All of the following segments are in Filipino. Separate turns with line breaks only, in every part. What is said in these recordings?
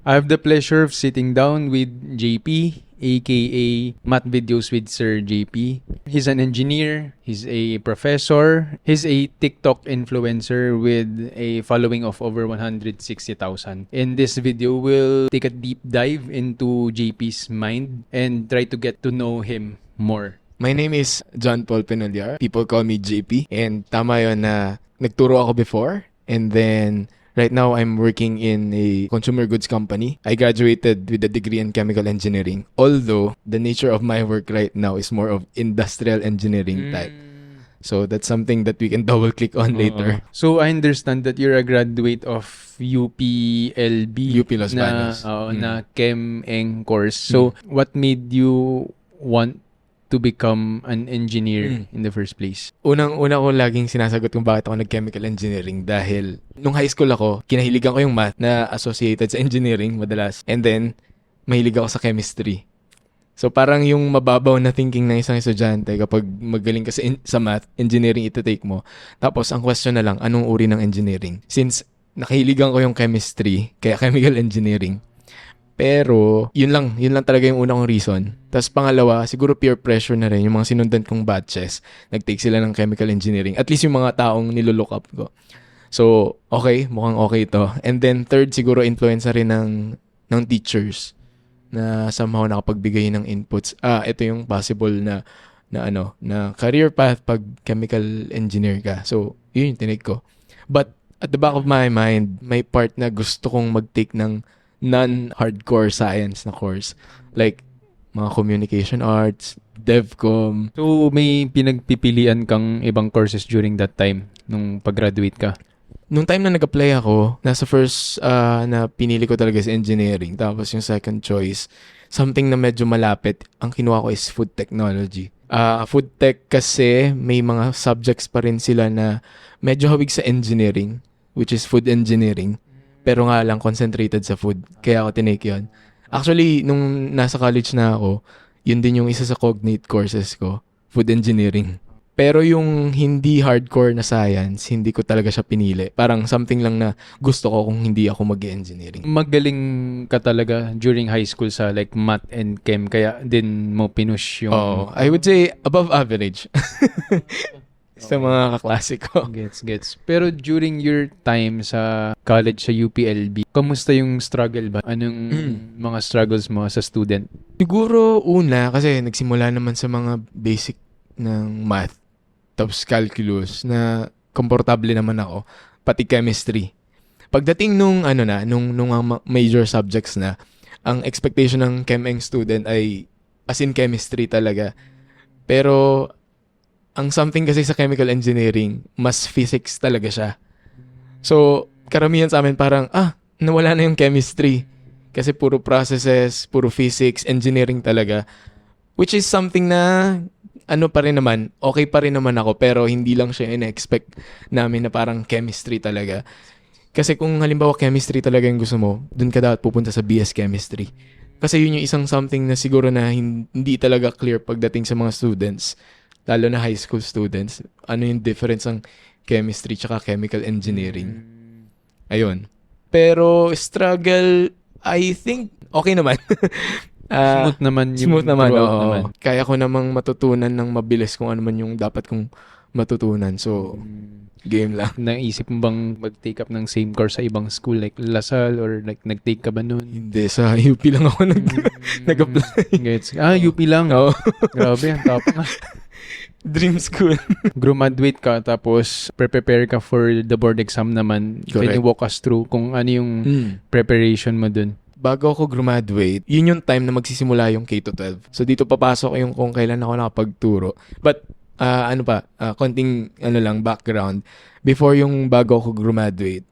I have the pleasure of sitting down with JP, aka Math Videos with Sir JP. He's an engineer, he's a professor, he's a TikTok influencer with a following of over 160,000. In this video, we'll take a deep dive into JP's mind and try to get to know him more.
My name is John Paul Penolyar. People call me JP. And tama yun na nagturo ako before. And then right now, I'm working in a consumer goods company. I graduated with a degree in chemical engineering. Although, the nature of my work right now is more of industrial engineering type. So, that's something that we can double-click on later.
So, I understand that you're a graduate of UPLB.
UP Los Baños.
Na Chem Eng course. So, what made you want to become an engineer in the first place?
Unang-una ko laging sinasagot kung bakit ako nag-chemical engineering dahil nung high school ako, kinahiligan ko yung math na associated sa engineering madalas. And then, mahilig ako sa chemistry. So parang yung mababaw na thinking ng isang estudyante kapag magaling ka sa math, engineering iti-take mo. Tapos ang question na lang, anong uri ng engineering? Since nakahiligan ko yung chemistry, kaya chemical engineering. Pero, yun lang talaga yung unang reason. Tapos pangalawa, siguro peer pressure na rin. Yung mga sinundan kong batches, nag-take sila ng chemical engineering. At least yung mga taong nilolook up ko. So, okay, mukhang okay to. And then third, siguro influence rin ng teachers na somehow nakapagbigay ng inputs. Ito yung possible na career path pag chemical engineer ka. So, yun yung tinake ko. But, at the back of my mind, may part na gusto kong mag-take ng non-hardcore science na course. Like, mga communication arts, DevCom.
So, may pinagpipilian kang ibang courses during that time, nung pag-graduate ka?
Nung time na nag-apply ako, nasa first na pinili ko talaga is engineering. Tapos yung second choice, something na medyo malapit, ang kinuha ko is food technology. Food tech kasi may mga subjects pa rin sila na medyo hawig sa engineering, which is food engineering. Pero nga lang concentrated sa food. Kaya ako tinake yun. Actually, nung nasa college na ako, yun din yung isa sa cognate courses ko, food engineering. Pero yung hindi hardcore na science, hindi ko talaga siya pinili. Parang something lang na gusto ko kung hindi ako mag-engineering.
Magaling ka talaga during high school sa like math and chem, kaya din mo pinush yung...
I would say above average. Sa mga kaklase ko.
Gets. Pero during your time sa college sa UPLB, kamusta yung struggle ba? Anong mga struggles mo sa student?
Siguro una, kasi nagsimula naman sa mga basic ng math, tapos calculus, na komportable naman ako, pati chemistry. Pagdating nung major subjects na, ang expectation ng Chem-Eng student ay as in chemistry talaga. Pero ang something kasi sa chemical engineering, mas physics talaga siya. So, karamihan sa amin parang, nawala na yung chemistry. Kasi puro processes, puro physics, engineering talaga. Which is something na, pa rin naman, okay pa rin naman ako, pero hindi lang siya in-expect namin na parang chemistry talaga. Kasi kung halimbawa chemistry talaga yung gusto mo, dun ka dapat pupunta sa BS Chemistry. Kasi yun yung isang something na siguro na hindi talaga clear pagdating sa mga students. Lalo na high school students, ano yung difference ng chemistry tsaka chemical engineering. Ayun. Pero struggle, I think, okay naman.
Smooth naman.
Smooth naman, oo. Kaya ko namang matutunan ng mabilis kung ano man yung dapat kong matutunan. So, game lang.
Naisip mo bang mag-take up ng same course sa ibang school like Lasal or like nag-take ka ba nun?
Hindi, sa UP lang ako nag-apply.
Gets. UP lang.
Oo.
Grabe, ang top nga.
Dream school.
Graduate ka tapos prepare ka for the board exam naman.
Correct.
Can you walk us through kung ano yung preparation mo dun?
Bago ako graduate, yun yung time na magsisimula yung K-12. So dito papasok yung kung kailan ako nakapagturo. But konting background. Before yung bago ako graduate,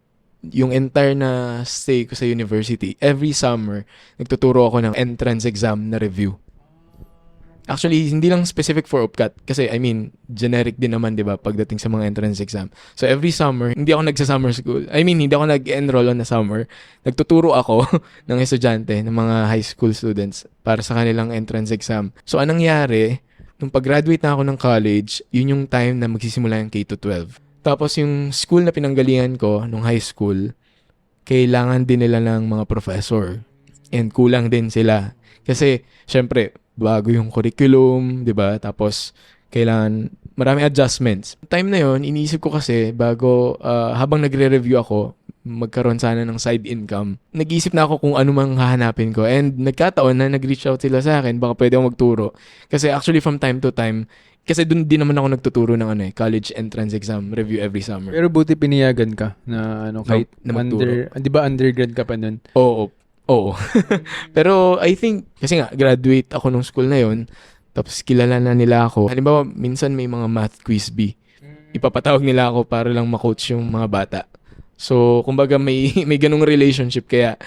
yung entire na stay ko sa university, every summer, nagtuturo ako ng entrance exam na review. Actually, hindi lang specific for UPCAT kasi generic din naman, 'di ba, pagdating sa mga entrance exam. So every summer, hindi ako nagsa-summer school. Hindi ako nag-enroll on na summer. Nagtuturo ako ng estudyante, ng mga high school students para sa kanilang entrance exam. So anong nangyari, nung pag-graduate na ako ng college, yun yung time na magsisimula yung K-12. Tapos yung school na pinanggalingan ko nung high school, kailangan din nila ng mga professor. And kulang din sila. Kasi, syempre, bago yung curriculum, di ba? Tapos, kailangan maraming adjustments. Time na yon, iniisip ko kasi bago, habang nagre-review ako, magkaroon sana ng side income. Nag-iisip na ako kung ano mang hahanapin ko. And nagkataon na nag-reach out sila sa akin, baka pwede akong magturo. Kasi actually from time to time, kasi dun din naman ako nagtuturo ng college entrance exam review every summer.
Pero buti piniyagan ka na kahit
na magturo.
di ba undergrad ka pa nun?
Oo. Pero I think, kasi nga, graduate ako nung school na yon, tapos kilala na nila ako. Halimbawa, minsan may mga math quiz bee. Ipapatawag nila ako para lang ma-coach yung mga bata. So, kumbaga may ganung relationship, kaya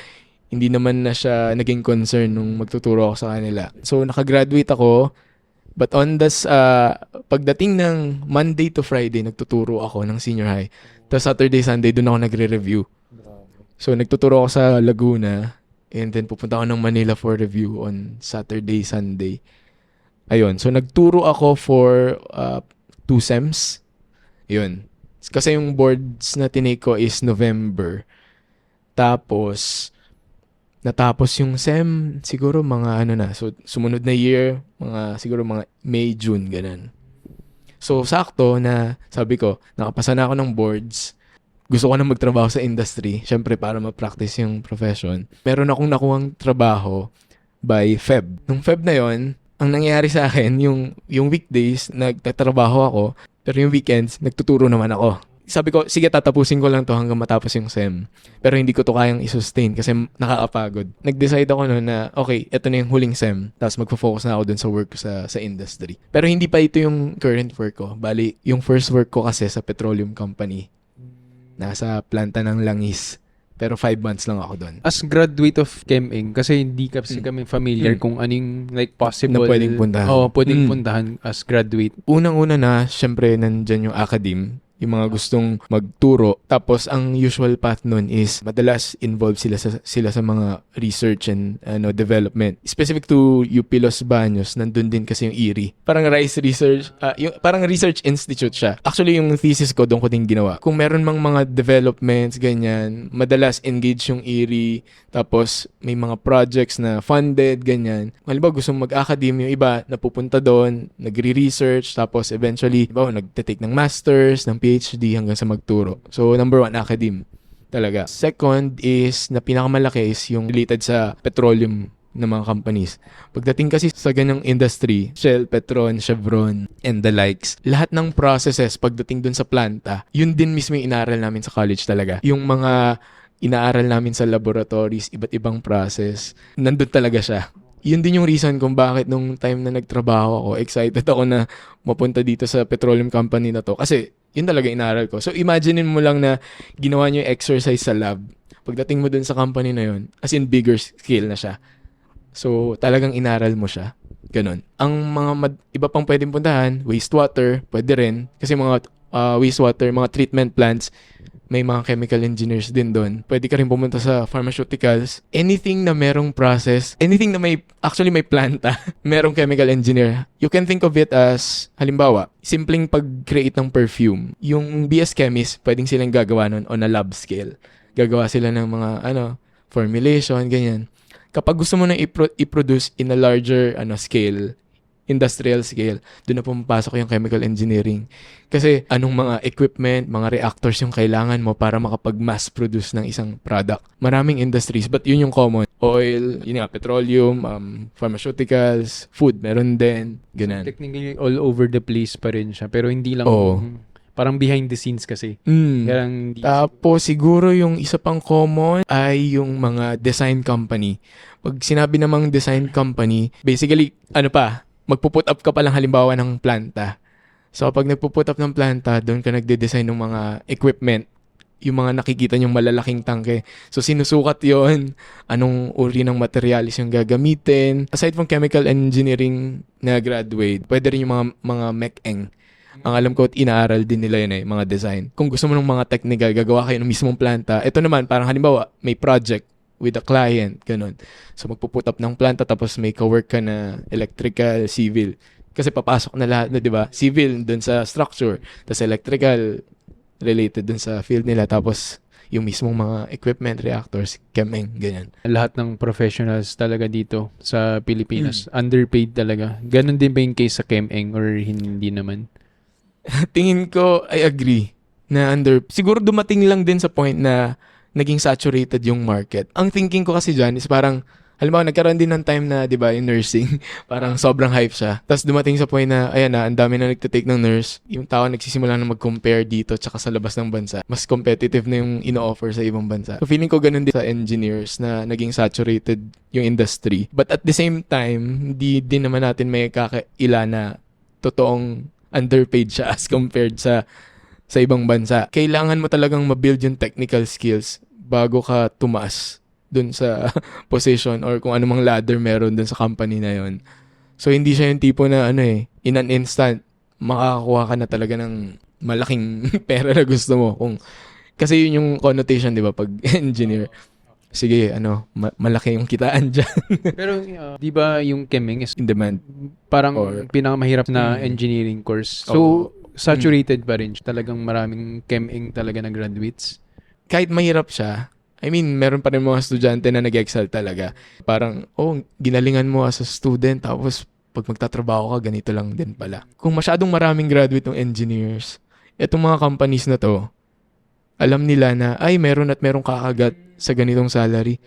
hindi naman na siya naging concern nung magtuturo ako sa kanila. So, nakagraduate ako, but on this, pagdating ng Monday to Friday, nagtuturo ako ng senior high. Tapos Saturday, Sunday, doon ako nagre-review. So, nagtuturo ako sa Laguna, and then pupunta ako ng Manila for review on Saturday, Sunday. Ayun. So, nagturo ako for 2 sems. Yun. Kasi yung boards na tinake ko is November. Tapos, natapos yung sem, siguro mga So, sumunod na year, siguro mga May, June, ganun. So, sakto na, sabi ko, nakapasa na ako ng boards. Gusto ko na magtrabaho sa industry. Syempre, para ma-practice yung profession. Meron akong nakuhang trabaho by Feb. Nung Feb na yon, ang nangyayari sa akin, yung weekdays, nagtatrabaho ako, pero yung weekends, nagtuturo naman ako. Sabi ko, sige, tatapusin ko lang to hanggang matapos yung SEM. Pero hindi ko to kayang i-sustain kasi nakakapagod. Nag-decide ako noon na, okay, ito na yung huling SEM. Tapos magpo-focus na ako dun sa work ko sa industry. Pero hindi pa ito yung current work ko. Bali, yung first work ko kasi sa petroleum company. Nasa planta ng langis. Pero 5 months lang ako doon.
As graduate of Chem-Eng, kasi hindi kasi kami familiar kung anong possible
na pwedeng puntahan.
Pwedeng puntahan as graduate.
Unang-una na, syempre, nandyan yung academe. Yung mga gustong magturo. Tapos, ang usual path nun is madalas involved sila sa mga research and development. Specific to UP Los Baños, nandun din kasi yung ERI. Parang Rice Research, parang Research Institute siya. Actually, yung thesis ko, doon ko din ginawa. Kung meron mang mga developments, ganyan, madalas engage yung ERI. Tapos, may mga projects na funded, ganyan. Halimbawa, gustong mag-academe, yung iba, napupunta doon, nagre-research, tapos eventually, nagte-take ng masters, ng PhD hanggang sa magturo. So, number 1, academe. Talaga. Second is, na pinakamalaki is yung related sa petroleum ng mga companies. Pagdating kasi sa ganyang industry, Shell, Petron, Chevron, and the likes, lahat ng processes pagdating dun sa planta, yun din mismo yung inaaral namin sa college talaga. Yung mga inaaral namin sa laboratories, iba't ibang process, nandun talaga siya. Yun din yung reason kung bakit nung time na nagtrabaho ako, excited ako na mapunta dito sa petroleum company na to. Kasi yun talaga inaaral ko. So imaginein mo lang na ginawa nyo yung exercise sa lab. Pagdating mo dun sa company na yun, as in bigger scale na siya. So talagang inaral mo siya. Ganon. Ang mga iba pang pwedeng puntahan, wastewater, pwede rin. Kasi mga wastewater, mga treatment plants, may mga chemical engineers din doon. Pwede ka rin pumunta sa pharmaceuticals. Anything na merong process, anything na may planta, merong chemical engineer. You can think of it as, halimbawa, simpleng pag-create ng perfume. Yung BS chemist, pwedeng silang gagawa nun on a lab scale. Gagawa sila ng mga, formulation, ganyan. Kapag gusto mo na i-produce in a larger, scale, industrial scale, doon na pumapasok yung chemical engineering. Kasi anong mga equipment, mga reactors yung kailangan mo para makapag-mass produce ng isang product. Maraming industries, but yun yung common. Oil, petroleum, pharmaceuticals, food, meron din, ganun.
Technically, all over the place pa rin siya. Pero hindi lang, parang behind the scenes kasi.
Tapos siguro yung isa pang common ay yung mga design company. Pag sinabi namang design company, basically, magpo-put up ka pa lang halimbawa ng planta. So, kapag nagpo-put up ng planta, doon ka nagde-design ng mga equipment, yung mga nakikita nyong malalaking tangke. So, sinusukat yon, anong uri ng materialis yung gagamitin. Aside from chemical engineering na graduate, pwede rin yung mga mech-eng. Ang alam ko, inaaral din nila yun mga design. Kung gusto mo ng mga technical, gagawa kayo ng mismong planta. Ito naman, parang halimbawa, may project with a client, ganun. So, magpo-put up ng planta tapos may ka-work ka na electrical, civil. Kasi papasok na lahat na, di ba? Civil dun sa structure, tapos electrical related dun sa field nila. Tapos, yung mismong mga equipment, reactors, ChemEng, ganyan.
Lahat ng professionals talaga dito sa Pilipinas, underpaid talaga. Ganon din ba yung case sa ChemEng or hindi naman?
Tingin ko, I agree na siguro dumating lang din sa point na naging saturated yung market. Ang thinking ko kasi dyan is parang, halimbawa, nagkaroon din ng time na, di ba, yung nursing, parang sobrang hype siya. Tapos dumating sa point na, ayan na, ang dami na nagtitake ng nurse. Yung tao nagsisimula na mag-compare dito tsaka sa labas ng bansa. Mas competitive na yung ino-offer sa ibang bansa. So feeling ko ganun din sa engineers na naging saturated yung industry. But at the same time, hindi din naman natin may kakaila na totoong underpaid siya as compared sa ibang bansa. Kailangan mo talagang ma-build yung technical skills bago ka tumaas dun sa position or kung anumang ladder meron dun sa company na yon. So, hindi siya yung tipo na in an instant, makakakuha ka na talaga ng malaking pera na gusto mo. Kasi yun yung connotation, di ba, pag engineer. Sige, malaki yung kitaan dyan.
Pero, di ba yung ChemEng is
In demand.
parang pinakamahirap na engineering course. So, saturated pa rin. Talagang maraming ChemEng talaga na graduates.
Kahit mahirap siya, I mean, meron pa rin mga estudyante na nag-excel talaga. Parang, ginalingan mo as a student, tapos pag magtatrabaho ka, ganito lang din pala. Kung masyadong maraming graduate ng engineers, etong mga companies na to, alam nila na, meron at merong kakagat sa ganitong salary.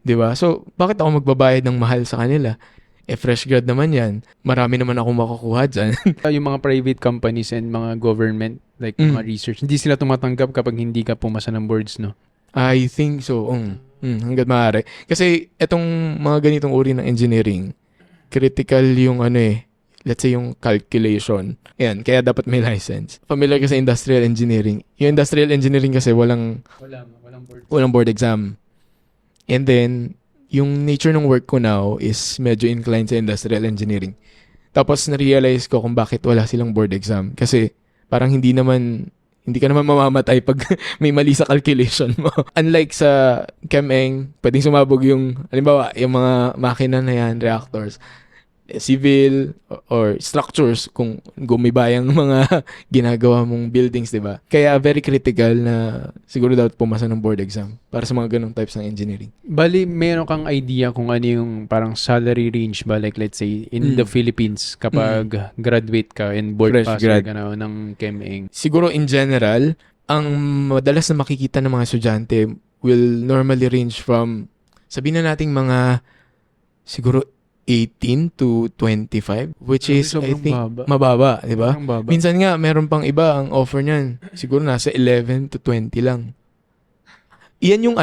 'Di ba? So, bakit ako magbabayad ng mahal sa kanila? Fresh grad naman yan. Marami naman akong makukuha dyan.
Yung mga private companies and mga government, like mga research, hindi sila tumatanggap kapag hindi ka pumasa ng boards, no?
I think so. Hanggat maaari. Kasi etong mga ganitong uri ng engineering, critical yung let's say yung calculation. Ayan, kaya dapat may license. Familiar ka sa industrial engineering. Yung industrial engineering kasi walang board exam. And then, yung nature ng work ko now is medyo inclined sa industrial engineering. Tapos na-realize ko kung bakit wala silang board exam. Kasi parang hindi ka naman mamamatay pag may mali sa calculation mo. Unlike sa ChemEng, pwedeng sumabog yung, halimbawa, yung mga makina na yan, reactors, civil or structures kung gumibayang mga ginagawa mong buildings, di ba? Kaya very critical na siguro dapat pumasa ng board exam para sa mga ganong types ng engineering.
Bali, meron kang idea kung ano yung parang salary range ba? Like let's say in the Philippines kapag graduate ka and board
Fresh
passer
grad
ka na ng ChemEng.
Siguro in general, ang madalas na makikita ng mga estudyante will normally range from, sabihin na nating mga siguro 18 to 25, which is, I think, mababa, di ba? Minsan nga, meron pang iba, ang offer niyan, siguro nasa 11 to 20 lang. Yan yung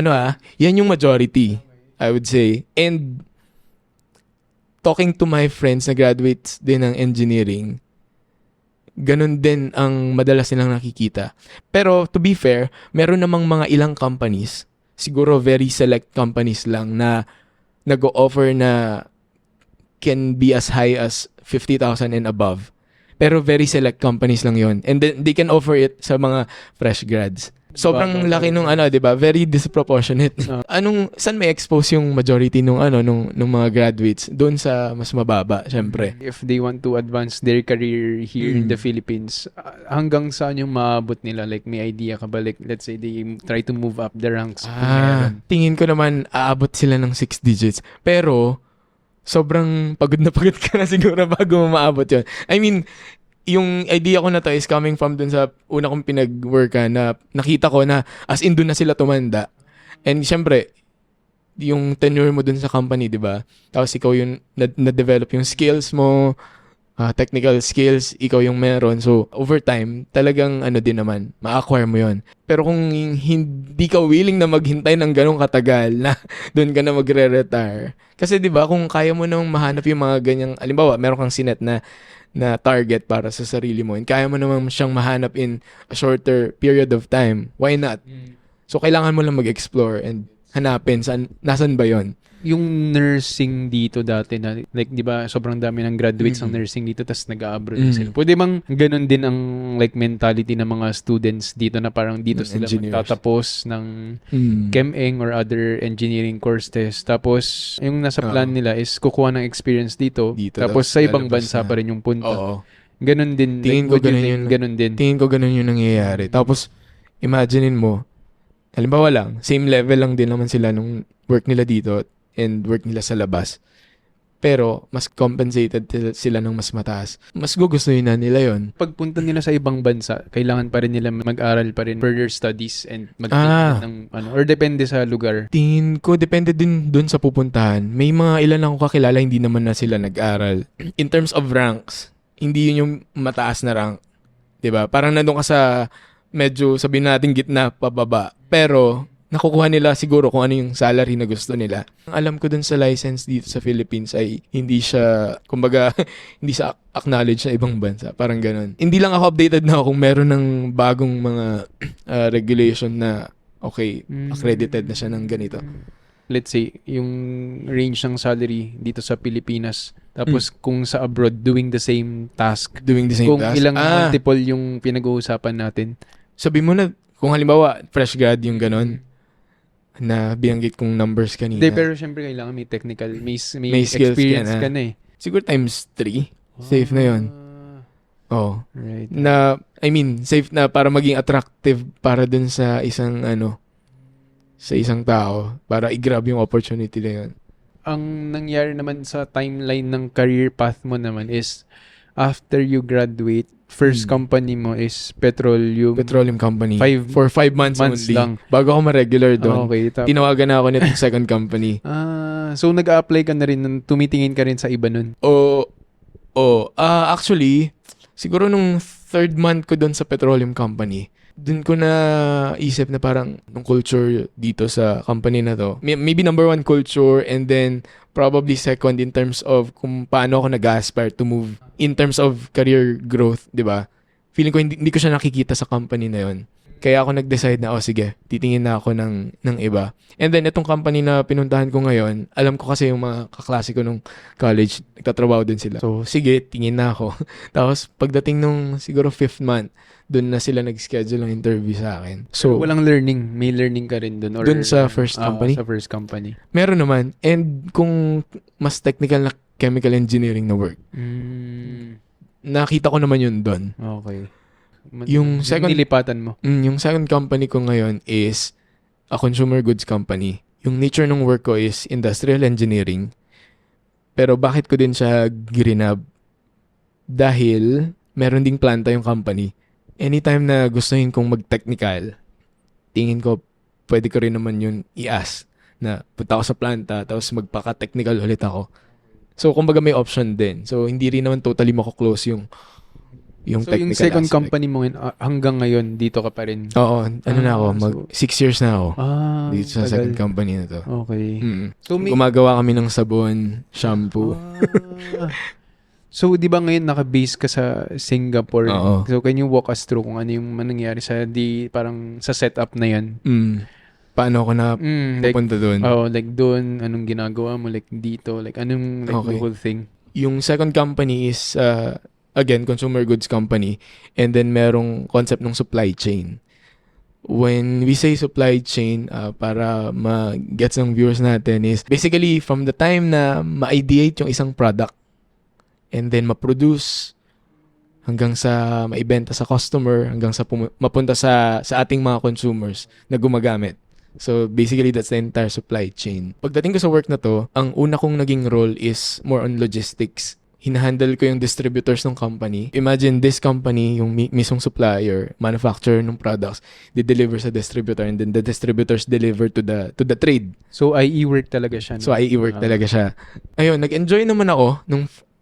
yan yung majority, I would say. And, talking to my friends na graduates din ng engineering, ganun din ang madalas nilang nakikita. Pero, to be fair, meron namang mga ilang companies, siguro very select companies lang na nag-o-offer na can be as high as 50,000 and above. Pero very select companies lang yon. And then they can offer it sa mga fresh grads. Sobrang laki nung di ba? Very disproportionate. Saan may expose yung majority nung mga graduates? Doon sa mas mababa, syempre.
If they want to advance their career here in the Philippines, hanggang saan yung maabot nila? Like, may idea ka ba? Like, let's say they try to move up the ranks.
Tingin ko naman, aabot sila ng 6 digits. Pero, sobrang pagod ka na siguro bago mo maabot yun. I mean, yung idea ko na to is coming from dun sa una kong pinag-workan na nakita ko na as in dun na sila tumanda. And syempre, yung tenure mo dun sa company, di ba? Tapos ikaw yung na-develop yung skills mo, technical skills, ikaw yung meron. So, over time, talagang din naman, ma-acquire mo yon. Pero kung hindi ka willing na maghintay ng ganong katagal na doon ka na magre-retire. Kasi 'di ba kung kaya mo nang mahanap yung mga ganyang, halimbawa, meron kang sinet na target para sa sarili mo and kaya mo naman siyang mahanap in a shorter period of time, why not? So, kailangan mo lang mag-explore and hanapin nasan ba yon.
Yung nursing dito dati na, like, di ba, sobrang dami ng graduates ng nursing dito tas nag-abroad na sila. Pwede bang ganun din ang, like, mentality ng mga students dito na parang dito sila magtatapos ng ChemEng or other engineering courses. Tapos, yung nasa plan nila is kukuha ng experience dito tapos sa ibang bansa pa rin yung punta. Ganun din.
Tingin ko ganun yung nangyayari. Tapos, imaginein mo, halimbawa lang, same level lang din naman sila nung work nila dito and work nila sa labas. Pero, mas compensated sila ng mas mataas. Mas gugustuhin na nila yon.
Pagpunta nila sa ibang bansa, kailangan pa rin nila mag-aral pa rin further studies and ng or depende sa lugar.
Tingin ko, depende din dun sa pupuntahan. May mga ilan akong kakilala, hindi naman na sila nag-aral. In terms of ranks, hindi yun yung mataas na rank. 'Di ba? Parang nandun ka sa medyo, sabihin natin, gitna, pababa. Pero, nakukuha nila siguro kung ano yung salary na gusto nila. Ang alam ko dun sa license dito sa Philippines ay hindi siya, kumbaga, hindi siya acknowledge sa ibang bansa. Parang ganun. Hindi lang ako updated na kung meron ng bagong mga regulation na okay, accredited na siya ng ganito.
Let's say, yung range ng salary dito sa Pilipinas, tapos kung sa abroad, doing the same task.
Doing the same
Kung
task?
ilang multiple yung pinag-uusapan natin.
Sabi mo na, kung halimbawa, fresh grad yung ganun, na binanggit kong numbers kanina.
Hindi, pero syempre kailangan may technical, may
skills
experience
ka
ka na eh.
Siguro times 3. Safe na yun. Oh.
Right.
Na, I mean, safe na para maging attractive para dun sa isang, sa isang tao, para i-grab yung opportunity na yun.
Ang nangyari naman sa timeline ng career path mo naman is, after you graduate, first company mo is
Petroleum company.
5
For 5 months only.
lang.
Bago ako ma-regular doon.
Okay.
Tinawagan na ako nitong second company.
So nag-a-apply ka na rin, tumitingin ka rin sa iba nun?
Actually, siguro nung 3rd month ko doon sa petroleum company, doon ko na isip na parang nung culture dito sa company na to. Maybe number 1 culture, and then probably second in terms of kung paano ako nag-aspire to move in terms of career growth, di ba? Feeling ko hindi ko siya nakikita sa company na yon. Kaya ako nag-decide na, sige, titingin na ako ng iba. And then, itong company na pinuntahan ko ngayon, alam ko kasi yung mga kaklase ko nung college, nagtatrabaho din sila. So, sige, tingin na ako. Tapos, pagdating nung siguro 5th month, doon na sila nag-schedule ng interview sa akin. So,
walang learning. May learning ka rin doon?
Doon sa first company?
Sa first company.
Meron naman. And kung mas technical na chemical engineering na work, nakita ko naman yun doon.
Okay.
Yung second
nilipatan mo?
Yung second company ko ngayon is a consumer goods company. Yung nature ng work ko is industrial engineering. Pero bakit ko din siya grinab? Dahil meron ding planta yung company. Anytime na gustuhin kong mag-technical, tingin ko pwede ko rin naman yun i-ask na punta ako sa planta tapos magpaka-technical ulit ako. So, kumbaga may option din. So, hindi rin naman totally mako-close yung
so,
technical
yung second
aspect.
company mo hanggang ngayon, dito ka pa rin?
Oo. Na ako? 6 years na ako. Dito sa
tagal.
second company na to.
Okay.
So, gumagawa kami ng sabon, shampoo.
So, di ba ngayon naka-base ka sa Singapore?
Oo.
So, can you walk us through kung ano yung nangyari sa parang sa setup na yan?
Paano ako na pupunta doon?
Like doon, anong ginagawa mo? Like dito, like anong the whole thing?
Yung second company is, again, consumer goods company. And then, merong concept ng supply chain. When we say supply chain, para ma-gets ng viewers natin is, basically, from the time na ma-ideate yung isang product, and then ma-produce hanggang sa maibenta sa customer, hanggang sa mapunta sa ating mga consumers na gumagamit. So, basically, that's the entire supply chain. Pagdating ko sa work na to, ang una kong naging role is more on logistics. Hinahandle ko yung distributors ng company. Imagine this company, yung mismong supplier, manufacturer ng products, they deliver sa distributor, and then the distributors deliver to the trade.
So, IE work talaga siya. No?
So, IE work talaga siya. Ayun, nag-enjoy naman ako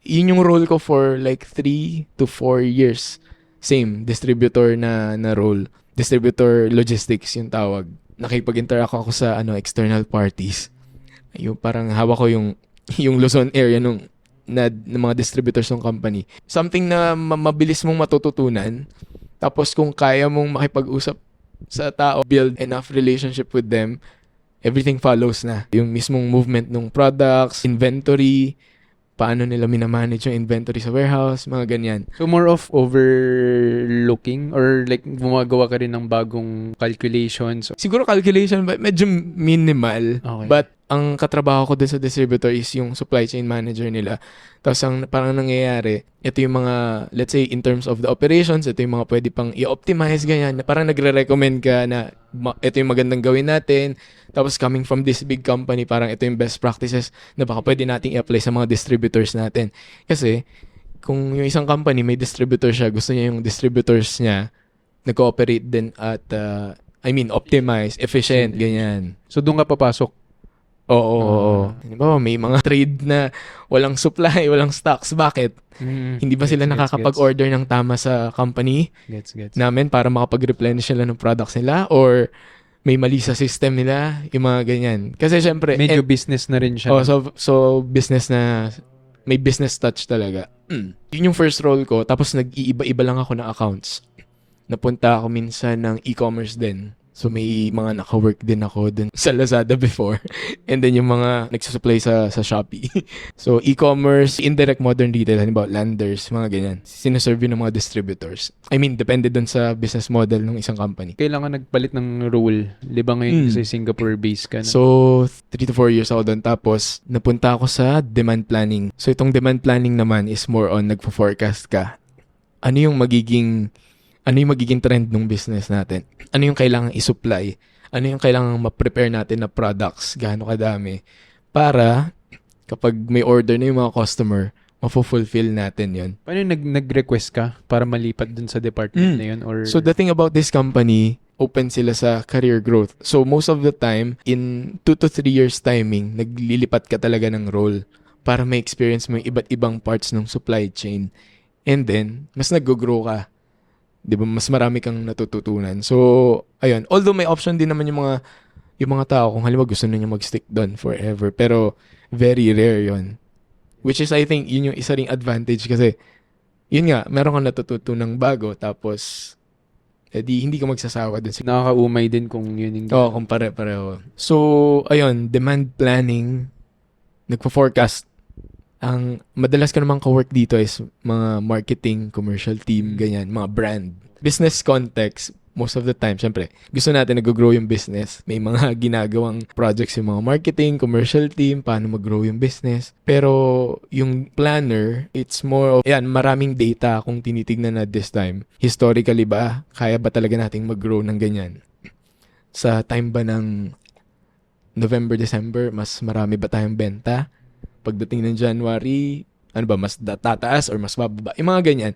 yun yung role ko for like 3 to 4 years. Same, distributor na role. Distributor logistics yung tawag. Nakipag-interact ako sa external parties. Yung parang hawak ko yung Luzon area ng mga distributors ng company. Something na mabilis mong matututunan. Tapos kung kaya mong makipag-usap sa tao, build enough relationship with them, everything follows na. Yung mismong movement ng products, inventory, paano nila minamanage yung inventory sa warehouse, mga ganyan.
So, more of overlooking or like gumagawa ka rin ng bagong calculations?
Siguro calculation, but medyo minimal.
Okay.
But ang katrabaho ko dun sa distributor is yung supply chain manager nila. Tapos ang parang nangyayari, ito yung mga, let's say, in terms of the operations, ito yung mga pwede pang i-optimize, ganyan. Na parang nagre-recommend ka na ito yung magandang gawin natin. Tapos coming from this big company, parang ito yung best practices na baka pwede nating i-apply sa mga distributors natin. Kasi, kung yung isang company may distributor siya, gusto niya yung distributors niya nag-cooperate din at, optimize, efficient, ganyan.
So, doon ka papasok.
Oo. Halimbawa, may mga trade na walang supply, walang stocks. Bakit? Hindi ba sila nakakapag-order ng tama sa company namin para makapag-replenish sila ng products nila? Or may mali sa system nila? Yung mga ganyan. Kasi syempre...
Medyo business na rin siya.
So business na... May business touch talaga. Yun yung first role ko. Tapos nag-iiba-iba lang ako ng accounts. Napunta ako minsan ng e-commerce din. So may mga naka-work din ako dun sa Lazada before. And then yung mga nagsusupply sa Shopee. So e-commerce, indirect modern retail, halimbawa landers, mga ganyan. Sinuserve ng mga distributors. Depende dun sa business model ng isang company.
Kailangan nagpalit ng role. Di ba ngayon sa Singapore-based ka na?
So 3 to 4 years ako doon. Tapos napunta ako sa demand planning. So itong demand planning naman is more on nagpo-forecast ka. Ano yung magiging trend ng business natin? Ano yung kailangang i-supply? Ano yung kailangang ma-prepare natin na products? Gaano kadami? Para kapag may order na yung mga customer, mafulfill natin yon.
Paano nag-request ka para malipat dun sa department na yun? Or...
So the thing about this company, open sila sa career growth. So most of the time, in 2 to 3 years timing, naglilipat ka talaga ng role para may experience mo yung iba't ibang parts ng supply chain. And then, mas nag-grow ka. 'Di ba? Mas marami kang natututunan. So, ayun. Although may option din naman yung mga tao kung halimbawa gusto niyo mag-stick doon forever, pero very rare 'yon. Which is I think yun yung isa ring advantage kasi yun nga, meron kang natututunang bago tapos hindi ka magsasawa dun.
Nakakaumay din kung yun yung...
Oo, kung pare-pareho. So, ayun, demand planning, nagpo-forecast. Ang madalas ka namang ka-work dito is mga marketing, commercial team, ganyan, mga brand. Business context, most of the time, syempre, gusto natin nag-grow yung business. May mga ginagawang projects yung mga marketing, commercial team, paano mag-grow yung business. Pero yung planner, it's more of, maraming data kung tinitignan na this time. Historically ba, kaya ba talaga nating mag-grow ng ganyan? Sa time ba ng November, December, mas marami ba tayong benta? Pagdating ng January, mas tataas or mas bababa? Yung mga ganyan.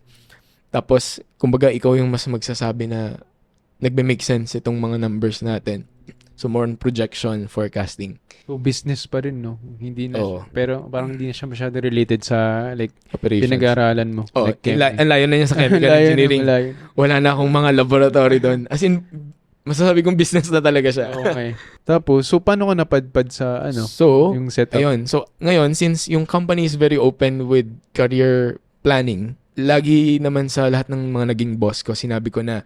Tapos, kumbaga, ikaw yung mas magsasabi na nagbe-make sense itong mga numbers natin. So, more on projection, forecasting.
So, business pa rin, no? Hindi na
Oo.
pero parang hindi na siya masyado related sa,
Operations.
pinag-aaralan mo.
Oh,
Like,
ang layo na niya sa chemical engineering. Wala na akong mga laboratory doon. As in, masasabi kong business na talaga siya.
Okay. Tapos, so paano ka napadpad sa yung setup?
Ayun. So, ngayon, since yung company is very open with career planning, lagi naman sa lahat ng mga naging boss ko, sinabi ko na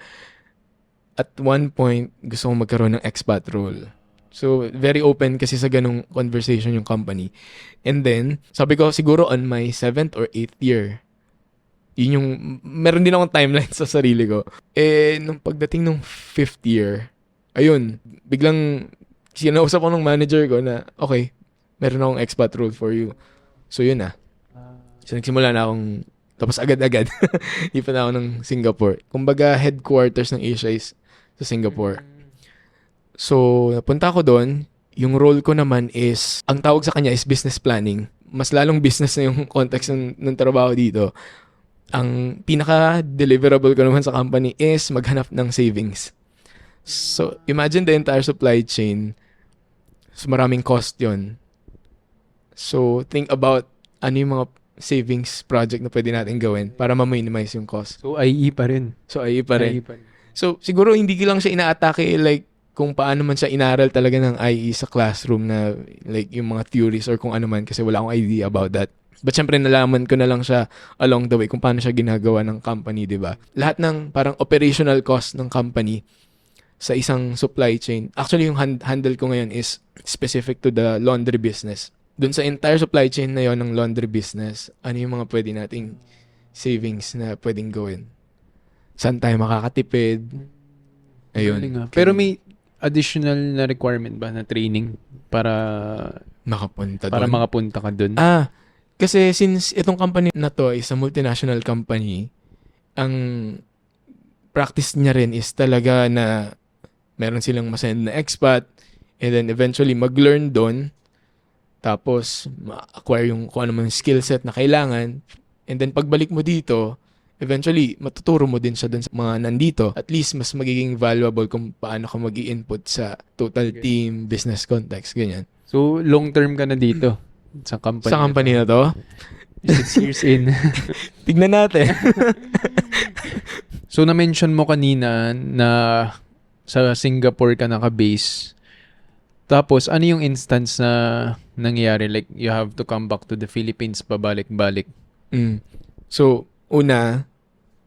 at one point, gusto kong magkaroon ng expat role. So, very open kasi sa ganung conversation yung company. And then, sabi ko, siguro on my 7th or 8th year, yun yung, meron din akong timeline sa sarili ko. Nung pagdating nung 5th year, ayun, biglang sinausap ko ng manager ko na, okay, meron akong expat role for you. So, yun na. So, nagsimula na akong, tapos agad-agad, lipat na ako ng Singapore. Kumbaga, headquarters ng Asia is sa Singapore. So, napunta ako doon. Yung role ko naman is, ang tawag sa kanya is business planning. Mas lalong business na yung context ng trabaho dito. Ang pinaka-deliverable ko naman sa company is maghanap ng savings. So, imagine the entire supply chain. So, maraming cost yon. So, think about ano yung mga savings project na pwede natin gawin para ma-minimize yung cost.
So, IE pa rin.
So, siguro hindi ko lang siya inaatake like kung paano man siya inaral talaga ng IE sa classroom na like yung mga theories or kung ano man kasi wala akong idea about that. But syempre nalaman ko na lang siya along the way kung paano siya ginagawa ng company, di ba? Lahat ng parang operational cost ng company sa isang supply chain. Actually, yung handle ko ngayon is specific to the laundry business. Doon sa entire supply chain na yon ng laundry business, ano yung mga pwede nating savings na pwedeng gawin? Saan tayo makakatipid? Ayun.
Pero may additional na requirement ba na training para
Nakapunta
para
doon.
makapunta ka dun?
Kasi since itong company na to is a multinational company, ang practice niya rin is talaga na meron silang masend na expat and then eventually mag-learn doon tapos ma-acquire yung kung ano man skill set na kailangan and then pagbalik mo dito, eventually matuturo mo din siya doon sa mga nandito. At least mas magiging valuable kung paano ka mag-i-input sa total team, business context, ganyan.
So, long term ka na dito sa company.
Sa company na to,
6 years in.
tignan natin.
So, na-mention mo kanina na sa Singapore ka naka-base. Tapos, ano yung instance na nangyari? Like, you have to come back to the Philippines pabalik-balik.
So, una,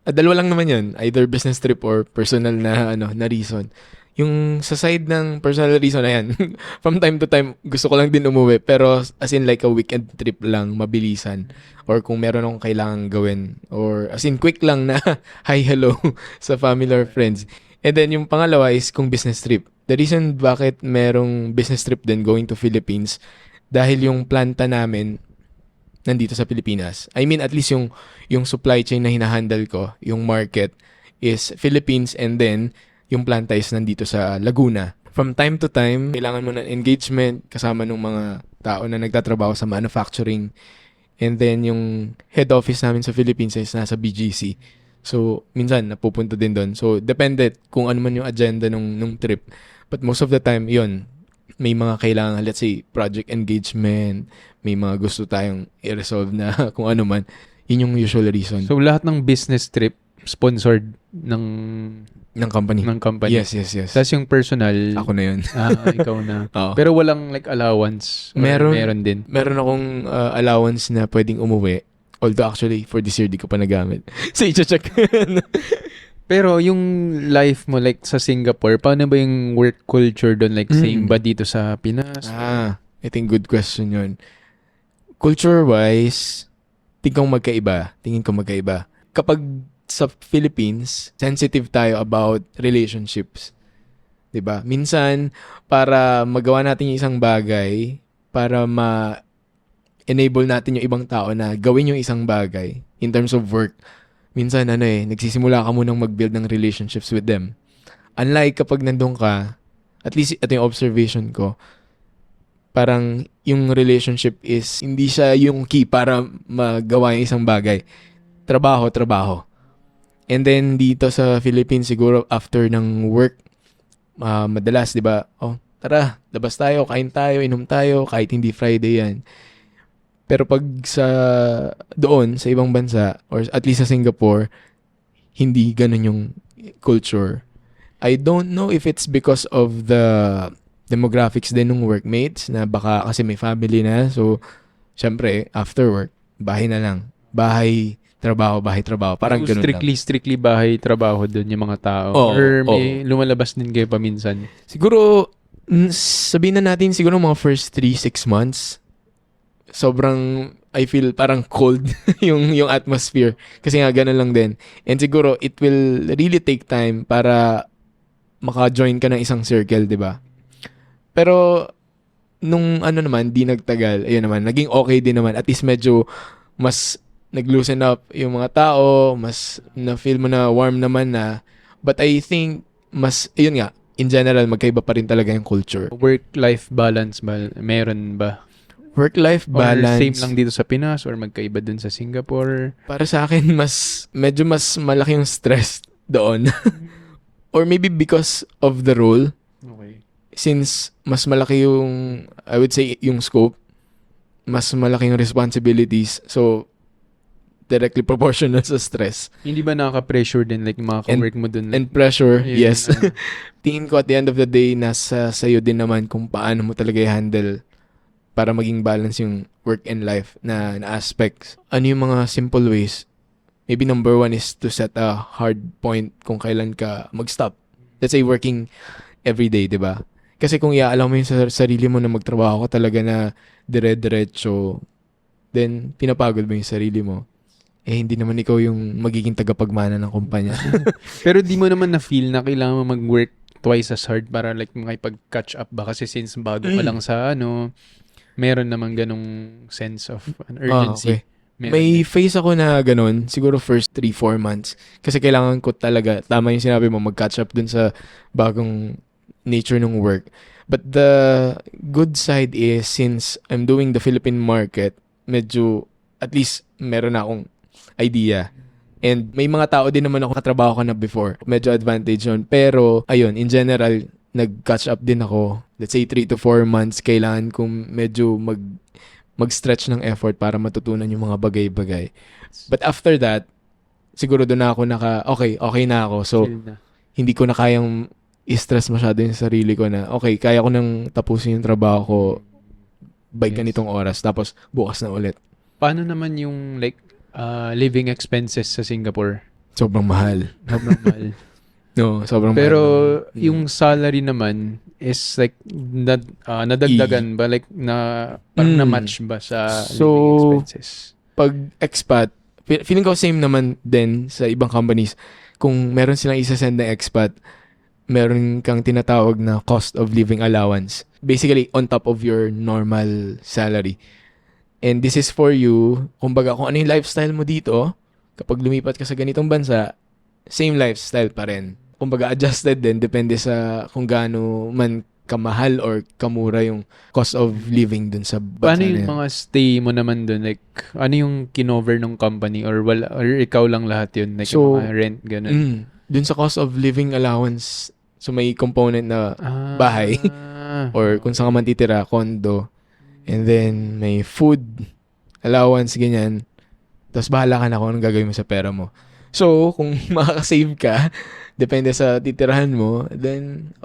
dalawa lang naman yun. Either business trip or personal na reason. Yung sa side ng personal reason na yan, from time to time, gusto ko lang din umuwi. Pero as in like a weekend trip lang, mabilisan. Or kung meron akong kailangan gawin. Or as in quick lang na hi, hello sa family or friends. And then yung pangalawa is kung business trip. The reason bakit merong business trip din going to Philippines, dahil yung planta namin nandito sa Pilipinas. I mean, at least yung supply chain na hinahandle ko, yung market, is Philippines and then yung planta is nandito sa Laguna. From time to time, kailangan mo ng engagement kasama ng mga tao na nagtatrabaho sa manufacturing. And then yung head office namin sa Philippines is nasa BGC. So, minsan napupunta din doon. So, depende kung ano man yung agenda nung trip. But most of the time, yun, may mga kailangan, let's say, project engagement, may mga gusto tayong i-resolve na kung ano man. Yun yung usual reason.
So, lahat ng business trip sponsored ng
company.
Ng company.
Yes.
Tapos yung personal,
Ako na yun.
ikaw na.
Oo.
Pero walang like allowance. Or meron din.
Meron akong allowance na pwedeng umuwi. Although actually, for this year, di ko pa nagamit. So, i-check.
Pero yung life mo like sa Singapore, paano ba yung work culture doon? Like same ba dito sa Pinas?
I think good question yun. Culture-wise, tingin ko magkaiba. Kapag sa Philippines, sensitive tayo about relationships. 'Di ba? Minsan, para magawa natin yung isang bagay, para ma-enable natin yung ibang tao na gawin yung isang bagay in terms of work, minsan nagsisimula ka munang mag-build ng relationships with them. Unlike kapag nandun ka, at least ito yung observation ko, parang yung relationship is hindi siya yung key para magawa yung isang bagay. Trabaho. And then dito sa Philippines, siguro after ng work, madalas, di ba? Tara, labas tayo, kain tayo, inom tayo, kahit hindi Friday yan. Pero pag doon, sa ibang bansa, or at least sa Singapore, hindi ganun yung culture. I don't know if it's because of the demographics din ng workmates, na baka kasi may family na, so, syempre, after work, bahay na lang. Bahay, trabaho. Parang
So,
ganun lang.
strictly bahay, trabaho doon yung mga tao. Or may lumalabas din kayo paminsan?
Siguro, sabihin na natin, siguro mga first 3-6 months, sobrang, I feel parang cold yung atmosphere. Kasi nga, ganun lang din. And siguro, it will really take time para maka-join ka ng isang circle, di ba? Pero, nung naman, di nagtagal, ayun naman, naging okay din naman. At least medyo mas nag-loosen up yung mga tao, mas na-feel mo na warm naman na. But I think, ayun nga, in general, magkaiba pa rin talaga yung culture.
Work-life balance ba? Meron ba?
Work-life balance.
Or same lang dito sa Pinas or magkaiba dun sa Singapore?
Para sa akin, medyo mas malaki yung stress doon. Or maybe because of the role.
Okay.
Since mas malaki yung, I would say, yung scope, mas malaki yung responsibilities. So, directly proportional sa stress.
Hindi ba nakaka-pressure din like mga ka-work mo dun?
And pressure,
Ayun,
yes. Tingin ko at the end of the day, nasa sayo din naman kung paano mo talaga i-handle para maging balance yung work and life na aspects. Ano yung mga simple ways? Maybe number one is to set a hard point kung kailan ka mag-stop. Let's say working every day, di ba? Kasi kung iaalaw mo yung sarili mo na magtrabaho ka talaga na dire-diretso, then pinapagod mo yung sarili mo. Hindi naman ikaw yung magiging tagapagmana ng kumpanya.
Pero di mo naman na-feel na kailangan mo mag-work twice as hard para like makipag-catch up ba? Kasi since bago ka lang sa meron namang ganong sense of an urgency.
Okay. May phase ako na ganun, siguro first 3-4 months. Kasi kailangan ko talaga, tama yung sinabi mo, mag-catch up dun sa bagong nature ng work. But the good side is, since I'm doing the Philippine market, medyo, at least, meron na akong idea. And may mga tao din naman ako katrabaho ko na before. Medyo advantage yun. Pero, ayun, in general, nag-catch up din ako. Let's say 3 to 4 months, kailangan kong medyo mag-stretch ng effort para matutunan yung mga bagay-bagay. But after that, siguro doon na ako okay na ako. So, hindi ko na kayang i-stress masyado yung sarili ko na, okay, kaya ko nang tapusin yung trabaho ko by ganitong oras. Tapos, bukas na ulit.
Paano naman yung like living expenses sa Singapore?
Sobrang mahal.
Sobrang mahal.
No, sobrang
Pero
mahal.
yung salary naman is like nadagdagan ba? Like parang na-match ba sa living expenses?
Pag expat, feeling ko same naman din sa ibang companies. Kung meron silang isa-send na expat, meron kang tinatawag na cost of living allowance. Basically, on top of your normal salary. And this is for you, kumbaga kung ano yung lifestyle mo dito, kapag lumipat ka sa ganitong bansa, same lifestyle pa rin. Kumbaga adjusted din, depende sa kung gaano man kamahal or kamura yung cost of living dun sa bansa.
Paano yung mga stay mo naman dun? Like, ano yung kinover ng company or ikaw lang lahat yun? Like,
So,
yung mga rent, ganun.
Dun sa cost of living allowance, so may component na bahay or kung saan ka man titira, condo. And then, may food allowance, ganyan. Tapos bahala ka na kung anong gagawin mo sa pera mo. So, kung makakasave ka, depende sa titirahan mo, then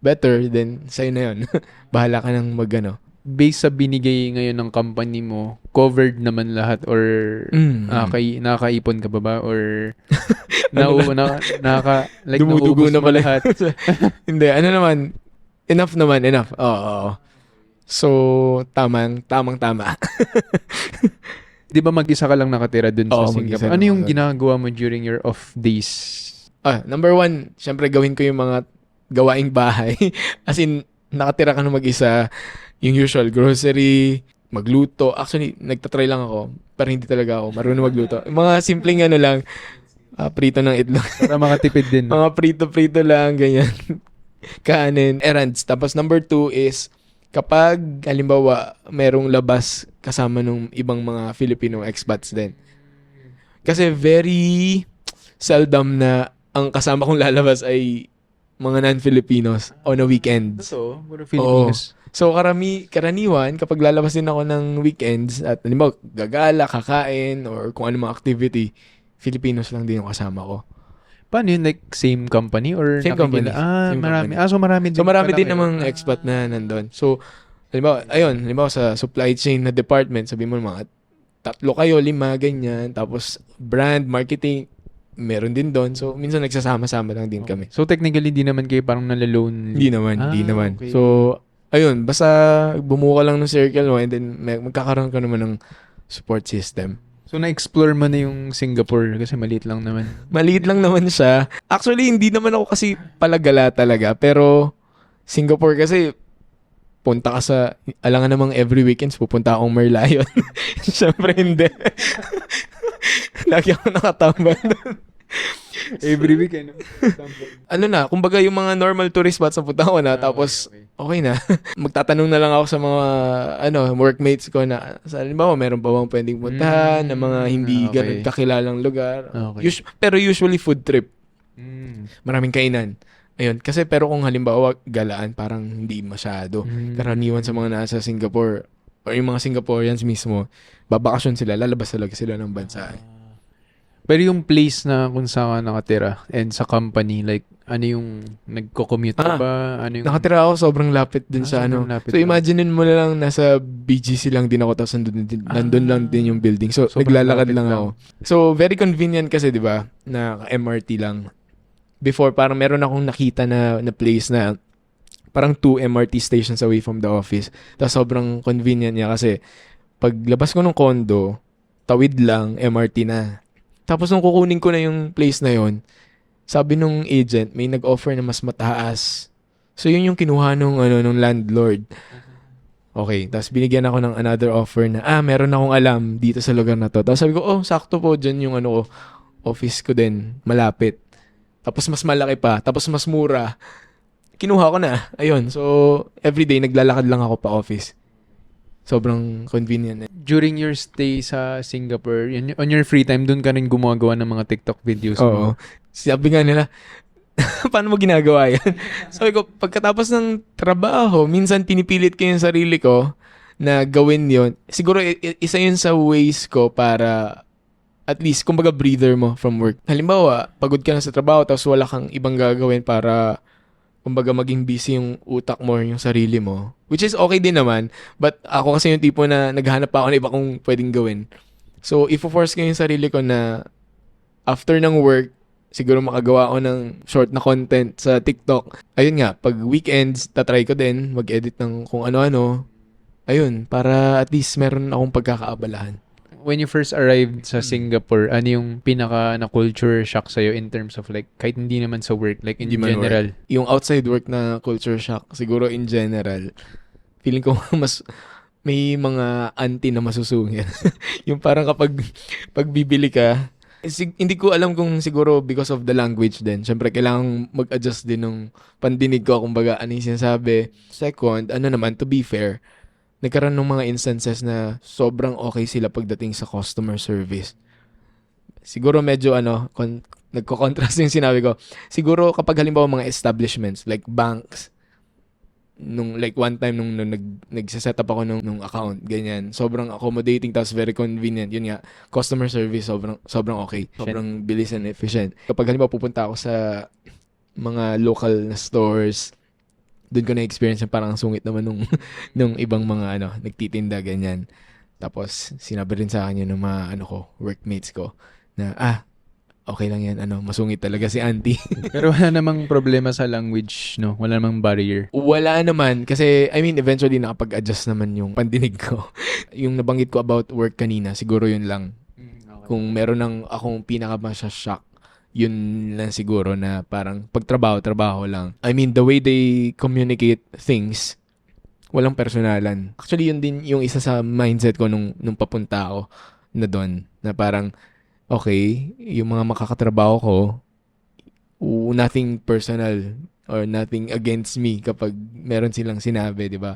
better, then sa'yo na yun. Bahala ka nang
Based sa binigay ngayon ng company mo, covered naman lahat or nakakaipon ka ba? Or
dumudugo
naubos
na
mo
pala
lahat?
Hindi, enough naman. Oo. So, tama.
Di ba mag-isa ka lang nakatira dun sa
Oo,
Singapore?
mag-isa
Ano
lang
yung
ako.
ginagawa mo during your off days?
Number 1, syempre gawin ko yung mga gawaing bahay. As in, nakatira ka na mag-isa, yung usual grocery, magluto. Actually, nagtatry lang ako, pero hindi talaga ako marunong magluto. Yung mga simpleng lang, prito ng itlog.
Para makatipid din.
Mga prito-prito lang, ganyan. Kanin, errands. Tapos number 2 is, kapag, halimbawa, merong labas kasama nung ibang mga Filipino expats din. Kasi very seldom na ang kasama kong lalabas ay mga non-Filipinos on a weekends.
So, puro Filipinos.
So, karaniwan, kapag lalabas din ako ng weekends at halimbawa, gagala, kakain, or kung ano mga activity, Filipinos lang din yung kasama ko.
Paano yun? Like, same company? Or
Same company.
Same marami.
Company.
So, marami din.
So, marami
pala
din
kayo.
namang expat na nandun. So, halimbawa sa supply chain na department, sabi mo mga 3 kayo, 5, ganyan. Tapos, brand, marketing, meron din doon. So, minsan nagsasama-sama lang din kami.
So, technically, di naman kayo parang nalalone.
Hindi naman.
Okay.
So, ayun, basta bumuo ka lang ng circle mo and then magkakaroon ka naman ng support system.
So, na-explore mo na yung Singapore kasi maliit lang naman.
Maliit lang naman siya. Actually, hindi naman ako kasi palagala talaga. Pero, Singapore kasi, punta ka alangan namang every weekends, pupunta akong Merlion. Siyempre, hindi. Lagi ako nakatambal doon.
Every weekend.
Kumbaga yung mga normal tourist spots na punta ko na, tapos okay na. Magtatanong na lang ako sa mga workmates ko na, halimbawa, meron pa bang pwedeng puntahan na mga hindi ganun kakilalang lugar.
Okay.
Pero usually food trip. Maraming kainan. Ayun, kasi pero kung halimbawa galaan, parang hindi masyado. Karaniwan sa mga nasa Singapore or yung mga Singaporeans mismo, babakasyon sila, lalabas talaga sila ng bansa.
Pero yung place na kung saan ka nakatira and sa company, like, ano yung nagko-commute ka ba? Ano yung...
Nakatira ako sobrang lapit din sa
sobrang lapit
So,
lang.
imaginein mo na lang nasa BGC lang din ako tapos nandun lang din yung building. So,
Sobrang
naglalakad
lapit
lang
lang.
ako. So, very convenient kasi, di ba, na MRT lang. Before, parang meron akong nakita na place na parang 2 MRT stations away from the office. Tapos sobrang convenient niya kasi pag labas ko ng condo, tawid lang, MRT na. Tapos nung kukunin ko na yung place na yon, sabi nung agent, may nag-offer na mas mataas. So, yun yung kinuha nung landlord. Okay, tapos binigyan ako ng another offer na, meron akong alam dito sa lugar na to. Tapos sabi ko, sakto po dyan yung office ko din, malapit. Tapos mas malaki pa, tapos mas mura. Kinuha ko na. Ayun, so everyday naglalakad lang ako pa office. Sobrang convenient.
During your stay sa Singapore, on your free time, dun ka rin gumagawa ng mga TikTok videos mo.
Oo. Sabi nga nila, paano mo ginagawa yan? Sabi ko, pagkatapos ng trabaho, minsan pinipilit ko yung sarili ko na gawin yon. Siguro isa yun sa ways ko para at least, kumbaga breather mo from work. Halimbawa, pagod ka na sa trabaho tapos wala kang ibang gagawin para kumbaga maging busy yung utak mo, yung sarili mo. Which is okay din naman. But ako kasi yung tipo na naghahanap pa ako ng iba kong pwedeng gawin. So, ifo-force ko yung sarili ko na after ng work, siguro makagawa ako ng short na content sa TikTok. Ayun nga, pag weekends, tatry ko din mag-edit ng kung ano-ano. Ayun, para at least meron akong pagkakaabalahan.
When you first arrived sa Singapore, ano yung pinaka na culture shock sa'yo in terms of like, kahit hindi naman sa work, like in
Hindi man
general?
work. Yung outside work na culture shock, siguro in general, feeling ko mas may mga auntie na masusungit. Yung parang kapag bibili ka, hindi ko alam kung siguro because of the language din. Siyempre, kailangan mag-adjust din ng pandinig ko, kumbaga ano yung sinasabi. Second, ano naman, to be fair, nagkaroon ng mga instances na sobrang okay sila pagdating sa customer service. Siguro medyo nagko-contrast yung sinabi ko. Siguro kapag halimbawa mga establishments like banks, nung like one time nung nagse-set up ako nung account, ganyan. Sobrang accommodating tapos very convenient. Yun nga, customer service sobrang okay. Sobrang bilis and efficient. Kapag halimbawa pupunta ako sa mga local na stores, doon ko na-experience yung parang sungit naman nung ibang mga nagtitinda, ganyan. Tapos, sinabi rin sa akin yun ng mga workmates ko na, okay lang yan, masungit talaga si auntie.
Pero wala namang problema sa language, no? Wala namang barrier.
Wala naman, kasi, eventually nakapag-adjust naman yung pandinig ko. Yung nabanggit ko about work kanina, siguro yun lang.
Okay.
Kung meron ng akong pinaka-shock, yun lang siguro na parang pagtrabaho lang. The way they communicate things, walang personalan. Actually, yun din yung isa sa mindset ko nung papunta ako na doon. Na parang, okay, yung mga makakatrabaho ko, nothing personal or nothing against me kapag meron silang sinabi, di ba?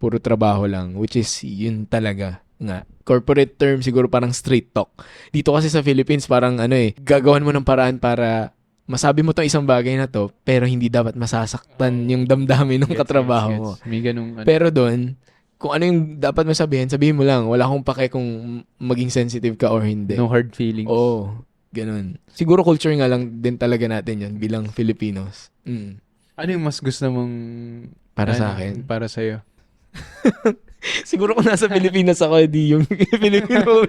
Puro trabaho lang, which is yun talaga nga. Corporate term siguro parang straight talk. Dito kasi sa Philippines parang gagawan mo ng paraan para masabi mo tong isang bagay na to pero hindi dapat masasaktan yung damdamin ng katrabaho mo.
May ganung
Pero doon, kung ano yung dapat masabihin, sabihin mo lang. Wala akong pake kung maging sensitive ka or hindi.
no hard feelings.
Oo, ganun. Siguro culture nga lang din talaga natin yan bilang Filipinos.
Ano yung mas gusto mong
Para sa akin.
Para sa'yo?
Siguro kung nasa Pilipinas ako, di yung Filipino.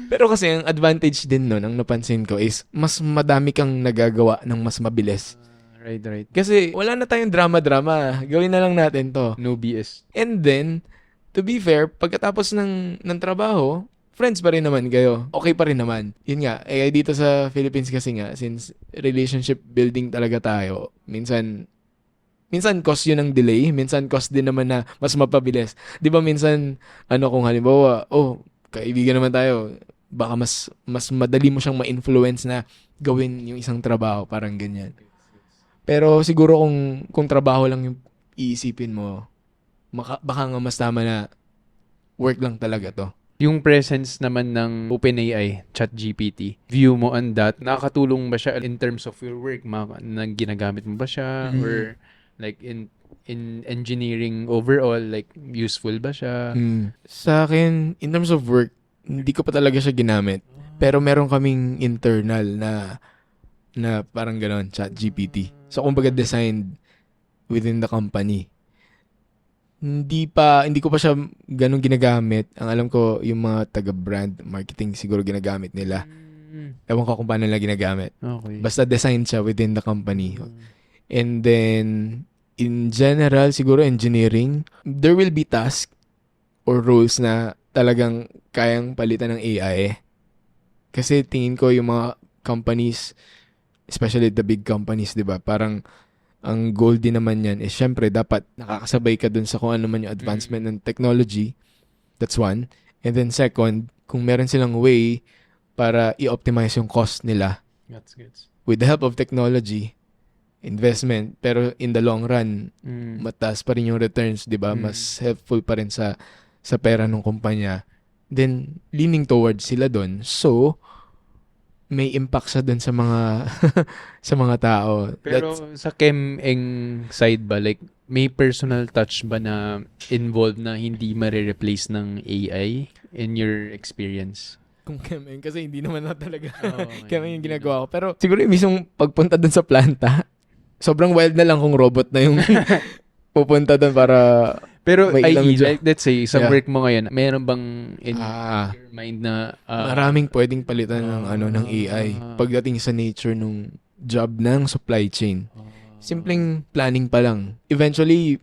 Pero kasi ang advantage din nun, ang napansin ko is mas madami kang nagagawa ng mas mabilis.
Right.
Kasi wala na tayong drama-drama. Gawin na lang natin to.
No BS.
And then, to be fair, pagkatapos ng trabaho, friends pa rin naman kayo. Okay pa rin naman. Yun nga, dito sa Philippines kasi nga, since relationship building talaga tayo, minsan cost yun ng delay, minsan cost din naman na mas mapabilis. Di ba minsan, kung halimbawa, kaibigan naman tayo, baka mas madali mo siyang ma-influence na gawin yung isang trabaho, parang ganyan. Pero siguro kung trabaho lang yung iisipin mo, baka nga mas tama na work lang talaga to.
Yung presence naman ng OpenAI, ChatGPT, view mo on that, nakakatulong ba siya in terms of your work? Ginagamit mo ba siya? Or like in engineering overall, like useful ba siya?
Sa akin, in terms of work, hindi ko pa talaga siya ginamit. Pero meron kaming internal na parang gano'n, ChatGPT. So, kumbaga designed within the company. Hindi ko pa siya ganun ginagamit. Ang alam ko, yung mga taga-brand marketing siguro ginagamit nila. Ewan ko kung paano nila ginagamit.
Okay.
Basta designed siya within the company. And then, in general, siguro engineering, there will be tasks or roles na talagang kayang palitan ng AI. Kasi tingin ko yung mga companies especially the big companies, di ba? Parang ang goal din naman yan is syempre dapat nakakasabay ka dun sa kung ano man yung advancement ng technology. That's one. And then second, kung meron silang way para i-optimize yung cost nila
Gets.
with the help of technology, investment, pero in the long run, mataas pa rin yung returns, di ba? Mas helpful pa rin sa pera ng kumpanya. Then, leaning towards sila dun. So, may impact sa dun sa mga sa mga tao.
Pero sa chem-eng side ba, like, may personal touch ba na involved na hindi ma-replace ng AI in your experience?
Kung chem-eng, kasi hindi naman na talaga
Oh,
chem-eng yung ginagawa ko. Pero siguro yung mismong pagpunta dun sa planta, sobrang wild na lang kung robot na yung pupunta dun para
pero
may ilang
like, let's say, sa
Yeah.
work mo ngayon, meron bang in your mind na
maraming pwedeng palitan ng AI pagdating sa nature nung job ng supply chain. Simpleng planning pa lang. Eventually,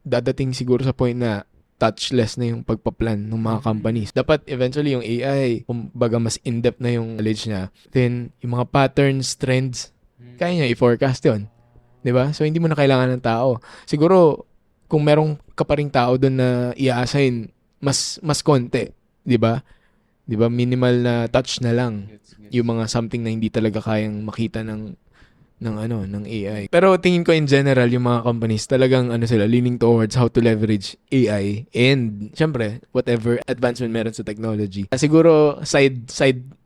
dadating siguro sa point na touchless na yung pagpa-plan ng mga companies. Dapat eventually yung AI, kumbaga mas in-depth na yung knowledge niya. Then, yung mga patterns, trends, kaya niya i-forecast yun. 'Di ba? So, hindi mo na kailangan ng tao. Siguro, kung merong ka pa ring tao doon na i-assign, mas konti. 'Di ba? 'Di ba? Minimal na touch na lang. Yung mga something na hindi talaga kayang makita ng AI. Pero tingin ko in general, yung mga companies talagang sila leaning towards how to leverage AI and syempre whatever advancement meron sa technology. Siguro side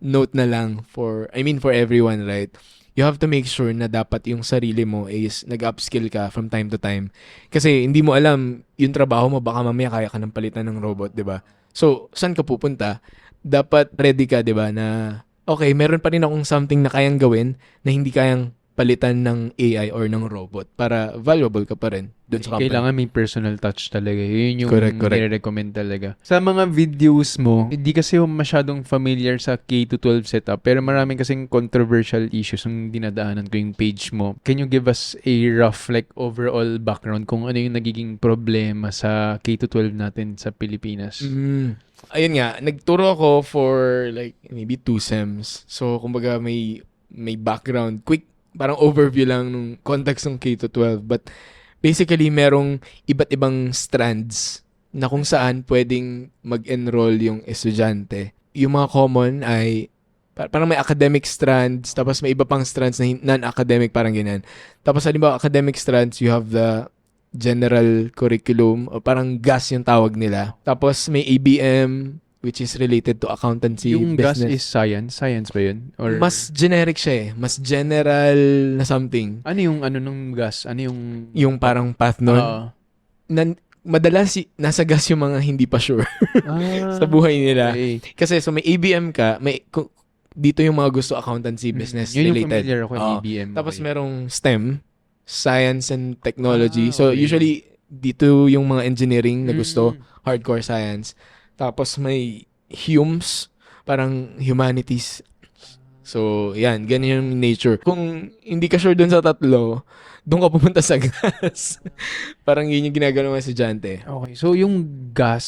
note na lang for everyone, right? You have to make sure na dapat yung sarili mo is nag-upskill ka from time to time. Kasi hindi mo alam yung trabaho mo, baka mamaya kaya ka ng palitan ng robot, 'di ba? So, saan ka pupunta? Dapat ready ka, 'di ba, na okay, meron pa rin akong something na kayang gawin na hindi kayang palitan ng AI or ng robot para valuable ka pa rin doon sa company.
kailangan may personal touch talaga. Yun yung
Correct.
nire-recommend talaga. Sa mga videos mo, hindi kasi masyadong familiar sa K-12 setup, pero maraming kasing controversial issues ang dinadaanan ko yung page mo. Can you give us a rough like overall background kung ano yung nagiging problema sa K-12 natin sa Pilipinas?
Ayun nga, nagturo ako for like maybe 2 sems. So, kumbaga may background, quick parang overview lang nung context ng K-12. But basically, merong iba't ibang strands na kung saan pwedeng mag-enroll yung estudyante. Yung mga common ay parang may academic strands, tapos may iba pang strands na non-academic, parang ganyan. Tapos halimbawa, academic strands, you have the general curriculum, o parang GAS yung tawag nila. Tapos may ABM, which is related to accountancy,
Yung
business.
GAS is science? Science ba yun? Or
Mas generic siya eh. Mas general na something.
ano yung nung GAS? Ano yung
Yung parang path nun. Madalas nasa GAS yung mga hindi pa sure sa buhay nila.
Okay.
Kasi so may ABM ka, dito yung mga gusto accountancy, business
Yun yung
related.
familiar ako,
Oo.
ABM.
Tapos
Okay.
merong STEM, Science and Technology. So
Okay.
usually dito yung mga engineering na gusto, hardcore science. Tapos may HUMS, parang humanities. So, yan, ganyan yung nature. Kung hindi ka sure dun sa tatlo, doon ka pumunta sa GAS. Parang yun yung ginagawa ng estudyante.
Okay. So, yung GAS,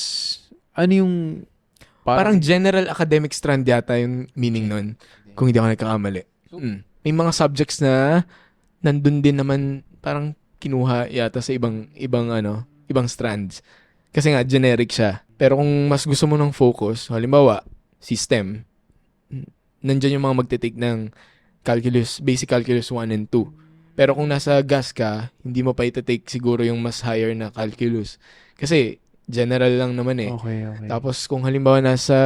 ano yung
Parang general academic strand yata yung meaning nun, kung hindi ako nagkakamali. May mga subjects na nandun din naman, parang kinuha yata sa ibang strands. Kasi nga, generic siya. Pero kung mas gusto mo ng focus, halimbawa, system, nandyan yung mga magte-take ng calculus, basic calculus 1 and 2. Pero kung nasa GAS ka, hindi mo pa iti-take siguro yung mas higher na calculus. Kasi, general lang naman eh.
Okay.
Tapos, kung halimbawa nasa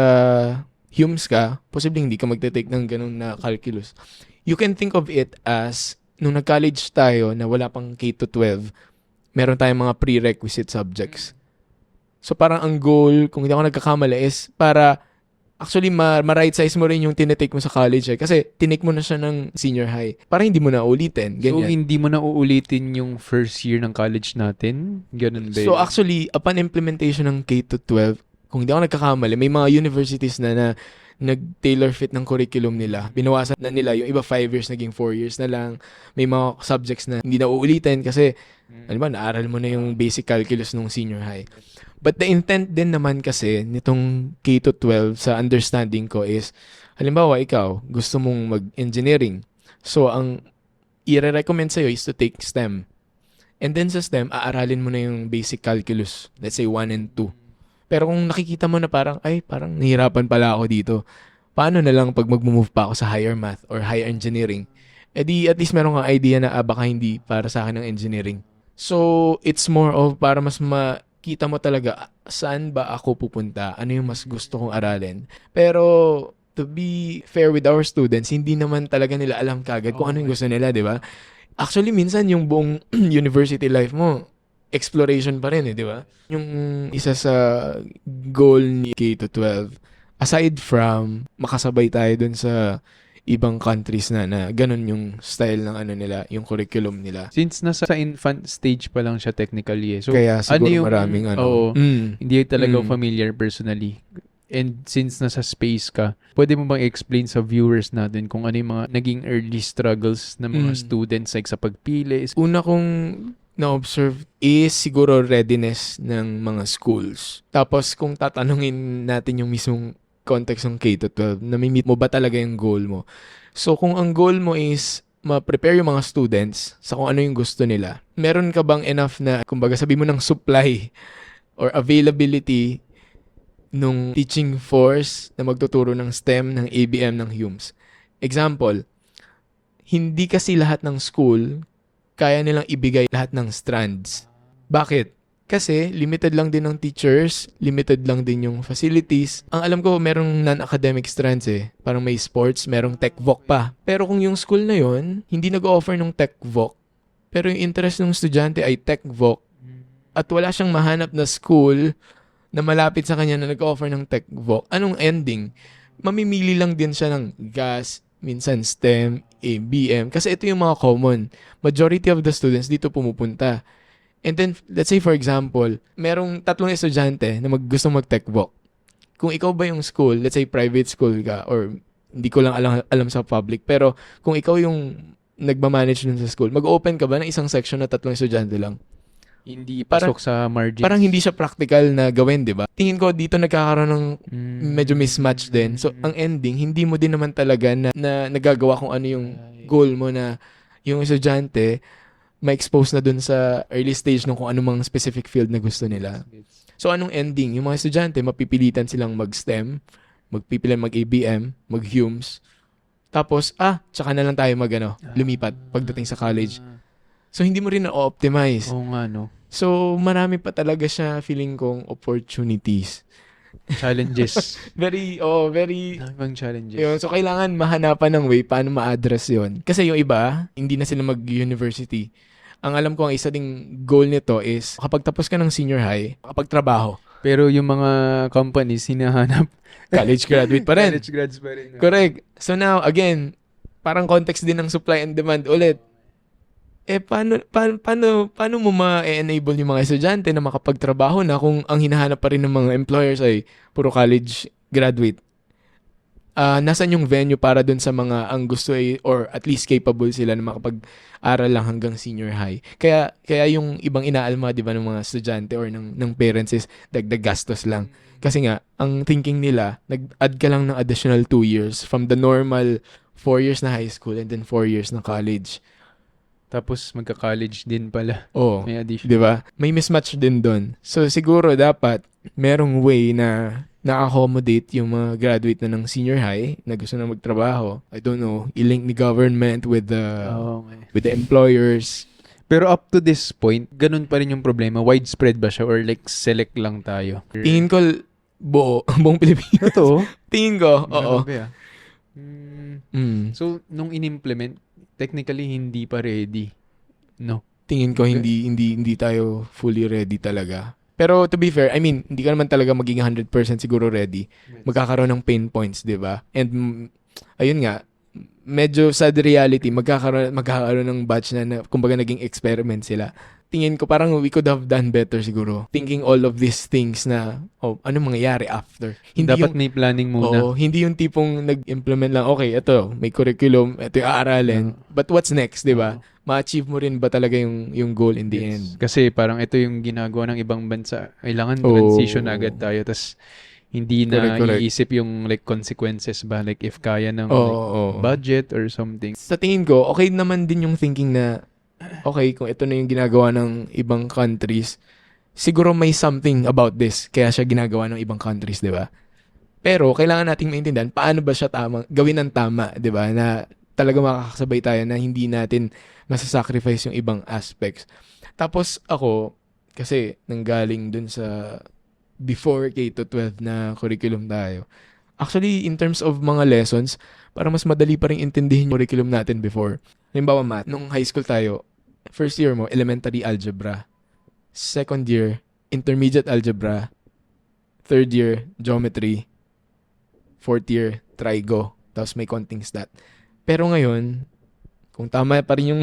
HUMS ka, posibleng hindi ka magte-take ng ganun na calculus. You can think of it as, nung nag-college tayo na wala pang K-12, meron tayong mga prerequisite subjects. So, parang ang goal, kung hindi ako nagkakamali, is para actually ma-right size mo rin yung tinitake mo sa college eh. Kasi tinake mo na siya ng senior high. Para hindi mo na ulitin.
So,
Ganyan.
hindi mo na uulitin yung first year ng college natin? Ganun ba yun?
So, actually, upon implementation ng K-12, kung hindi ako nagkakamali, may mga universities na nag-tailor fit ng curriculum nila. Binawasan na nila yung iba 5 years, naging 4 years na lang. May mga subjects na hindi na uulitin kasi, alam ba, naaral mo na yung basic calculus nung senior high. But the intent din naman kasi nitong K-12 sa understanding ko is, halimbawa ikaw, gusto mong mag-engineering. So, ang i-recommend sa'yo is to take STEM. And then sa STEM, aaralin mo na yung basic calculus. Let's say 1 and 2. Pero kung nakikita mo na parang nahirapan pala ako dito. Paano na lang pag mag-move pa ako sa higher math or higher engineering? Eh di at least meron kang idea na baka hindi para sa akin ng engineering. So, it's more of para mas makita mo talaga saan ba ako pupunta, ano yung mas gusto kong aralin. Pero, to be fair with our students, hindi naman talaga nila alam kagad kung ano yung gusto nila, di ba? Actually, minsan yung buong university life mo, exploration pa rin di ba? Yung isa sa goal ni K-12, aside from makasabay tayo dun sa ibang countries na ganun yung style ng nila, yung curriculum nila.
Since nasa infant stage pa lang siya technically So,
kaya siguro
yung,
maraming
hindi talaga familiar personally. And since nasa space ka, pwede mo bang explain sa viewers natin kung ano yung mga naging early struggles ng mga students like sa pagpili?
Una kong na-observe is siguro readiness ng mga schools. Tapos kung tatanungin natin yung mismong context ng K-12, nami-meet mo ba talaga yung goal mo? So kung ang goal mo is ma-prepare yung mga students sa kung ano yung gusto nila, meron ka bang enough na, kumbaga sabi mo ng supply or availability nung teaching force na magtuturo ng STEM, ng ABM, ng Humes? Example, hindi kasi lahat ng school kaya nilang ibigay lahat ng strands. Bakit? Kasi limited lang din ng teachers, limited lang din yung facilities. Ang alam ko, merong non-academic strands Parang may sports, merong tech voc pa. Pero kung yung school na yon hindi nag-offer ng tech voc, pero yung interest ng estudyante ay tech voc, at wala siyang mahanap na school na malapit sa kanya na nag-offer ng tech voc, anong ending? Mamimili lang din siya ng gas, minsan STEM, ABM, kasi ito yung mga common. Majority of the students dito pumupunta. And then, let's say for example, merong 3 estudyante na gustong mag-tech voc. Kung ikaw ba yung school, let's say private school ka, or hindi ko lang alam sa public, pero kung ikaw yung nagmamanage dun sa school, mag-open ka ba ng isang section na 3 estudyante lang?
Hindi pasok sa margins.
Parang hindi siya practical na gawin, di ba? Tingin ko dito nagkakaroon ng medyo mismatch din. So, ang ending, hindi mo din naman talaga na nagagawa kung ano yung goal mo na yung estudyante ma-expose na dun sa early stage ng kung anumang specific field na gusto nila. So, anong ending? Yung mga estudyante, mapipilitan silang mag-STEM, magpipilitan mag-ABM, mag-Humes. Tapos, tsaka na lang tayo lumipat pagdating sa college. So, hindi mo rin na-optimize.
Oo nga, no?
So, marami pa talaga siya, feeling kong, opportunities.
Challenges.
very...
Daming challenges.
Yun, so, kailangan mahanapan ng way paano ma-address yon. Kasi yung iba, hindi na sila mag-university. Ang alam ko, ang isa ding goal nito is, kapag tapos ka ng senior high, kapag trabaho.
Pero yung mga companies, hinahanap.
College graduate pa rin.
College grads pa rin.
Correct. So now, again, parang context din ng supply and demand ulit. Paano mo ma-enable yung mga estudyante na makapagtrabaho na kung ang hinahanap pa rin ng mga employers ay puro college graduate? Nasaan yung venue para dun sa mga ang gusto or at least capable sila na makapag-aral lang hanggang senior high? Kaya yung ibang inaalma, di ba, ng mga estudyante or ng parents is dagdag gastos lang. Kasi nga, ang thinking nila, nag-add ka lang ng additional 2 years from the normal 4 years na high school and then 4 years na college.
Tapos magka-college din pala.
Oo.
May addition.
Di ba? May mismatch din doon. So siguro dapat merong way na na-accommodate yung mga graduate na ng senior high na gusto na magtrabaho. I don't know, i-link ni government with the employers.
Pero up to this point, ganun pa rin yung problema. Widespread ba siya or like select lang tayo?
Tingin ko buong Pilipinas.
Ito?
Tingin ko, oo.
So, nung in-implement, technically hindi pa ready. No.
Tingin ko hindi tayo fully ready talaga. Pero to be fair, I mean, hindi ka naman talaga magiging 100% siguro ready. Magkakaroon ng pain points, 'di ba? And ayun nga, medyo sad reality, magkakaroon ng batch na kumbaga naging experiment sila. Tingin ko parang we could have done better siguro. Thinking all of these things na, ano mangyayari after. Hindi
dapat may planning muna.
Hindi yung tipong nag-implement lang, okay, ito, may curriculum, ito yung aaralin. But what's next, di ba? Ma-achieve mo rin ba talaga yung goal in the end?
Kasi parang ito yung ginagawa ng ibang bansa. Kailangan transition agad tayo. Tas Hindi na
Correct.
iisip yung like consequences ba, like if kaya ng
Oo,
like,
oo.
budget or something.
Sa tingin ko, okay naman din yung thinking na, okay, kung ito na yung ginagawa ng ibang countries, siguro may something about this, kaya siya ginagawa ng ibang countries, di ba? Pero, kailangan nating maintindihan, paano ba siya gawin ng tama, di ba? Na talaga makakasabay tayo na hindi natin masasacrifice yung ibang aspects. Tapos, ako, kasi nanggaling dun sa before K-12 na curriculum tayo. Actually, in terms of mga lessons, parang mas madali pa rin intindihin yung curriculum natin before. Halimbawa, math, nung high school tayo, first year mo, elementary algebra. Second year, intermediate algebra. Third year, geometry. Fourth year, trigo. Tapos may konting stat. Pero ngayon, kung tama pa rin yung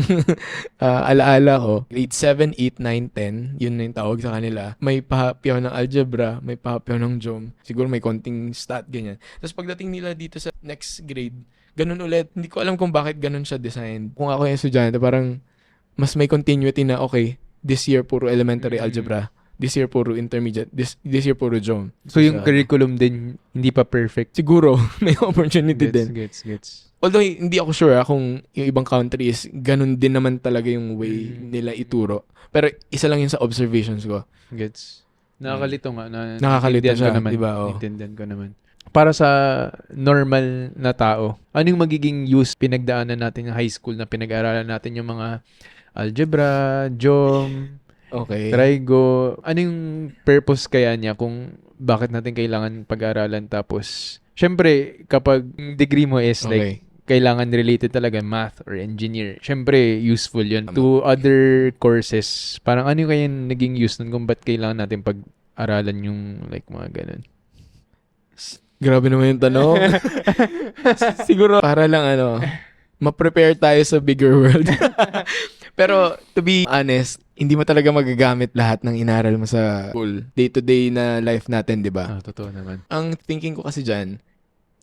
alaala ko, grade 7, 8, 9, 10, yun na yung tawag sa kanila. May pahapyaw ng algebra, may pahapyaw ng geom. Siguro may konting stat, ganyan. Tapos pagdating nila dito sa next grade, ganun ulit. Hindi ko alam kung bakit ganun siya design. Kung ako yung estudyante, parang mas may continuity na, okay, this year puro elementary algebra. This year puro intermediate. This year puro geom.
So yung curriculum din hindi pa perfect.
Siguro, may opportunity din.
Gets.
Although, hindi ako sure kung yung ibang countries, ganun din naman talaga yung way nila ituro. Pero isa lang yun sa observations ko.
Gets. Nakakalito nga.
Nakakalito
naintindihan
siya,
ko naman.
di ba? Oh.
Naintindihan ko naman. Para sa normal na tao, ano yung magiging use pinagdaanan natin ng high school na pinag-aralan natin yung mga algebra, geom,
Okay.
trigo? Ano yung purpose kaya niya kung bakit natin kailangan pag-aralan? Tapos, syempre, kapag degree mo is like, kailangan related talaga math or engineer. Syempre, useful yun. To other courses, parang ano kaya yung naging use nun kung ba't kailangan natin pag-aralan yung like mga ganun?
Grabe naman yung tanong. Siguro, para lang ma-prepare tayo sa bigger world. Pero, to be honest, hindi mo talaga magagamit lahat ng inaral mo sa school. Day-to-day na life natin, di ba?
Totoo naman.
Ang thinking ko kasi dyan,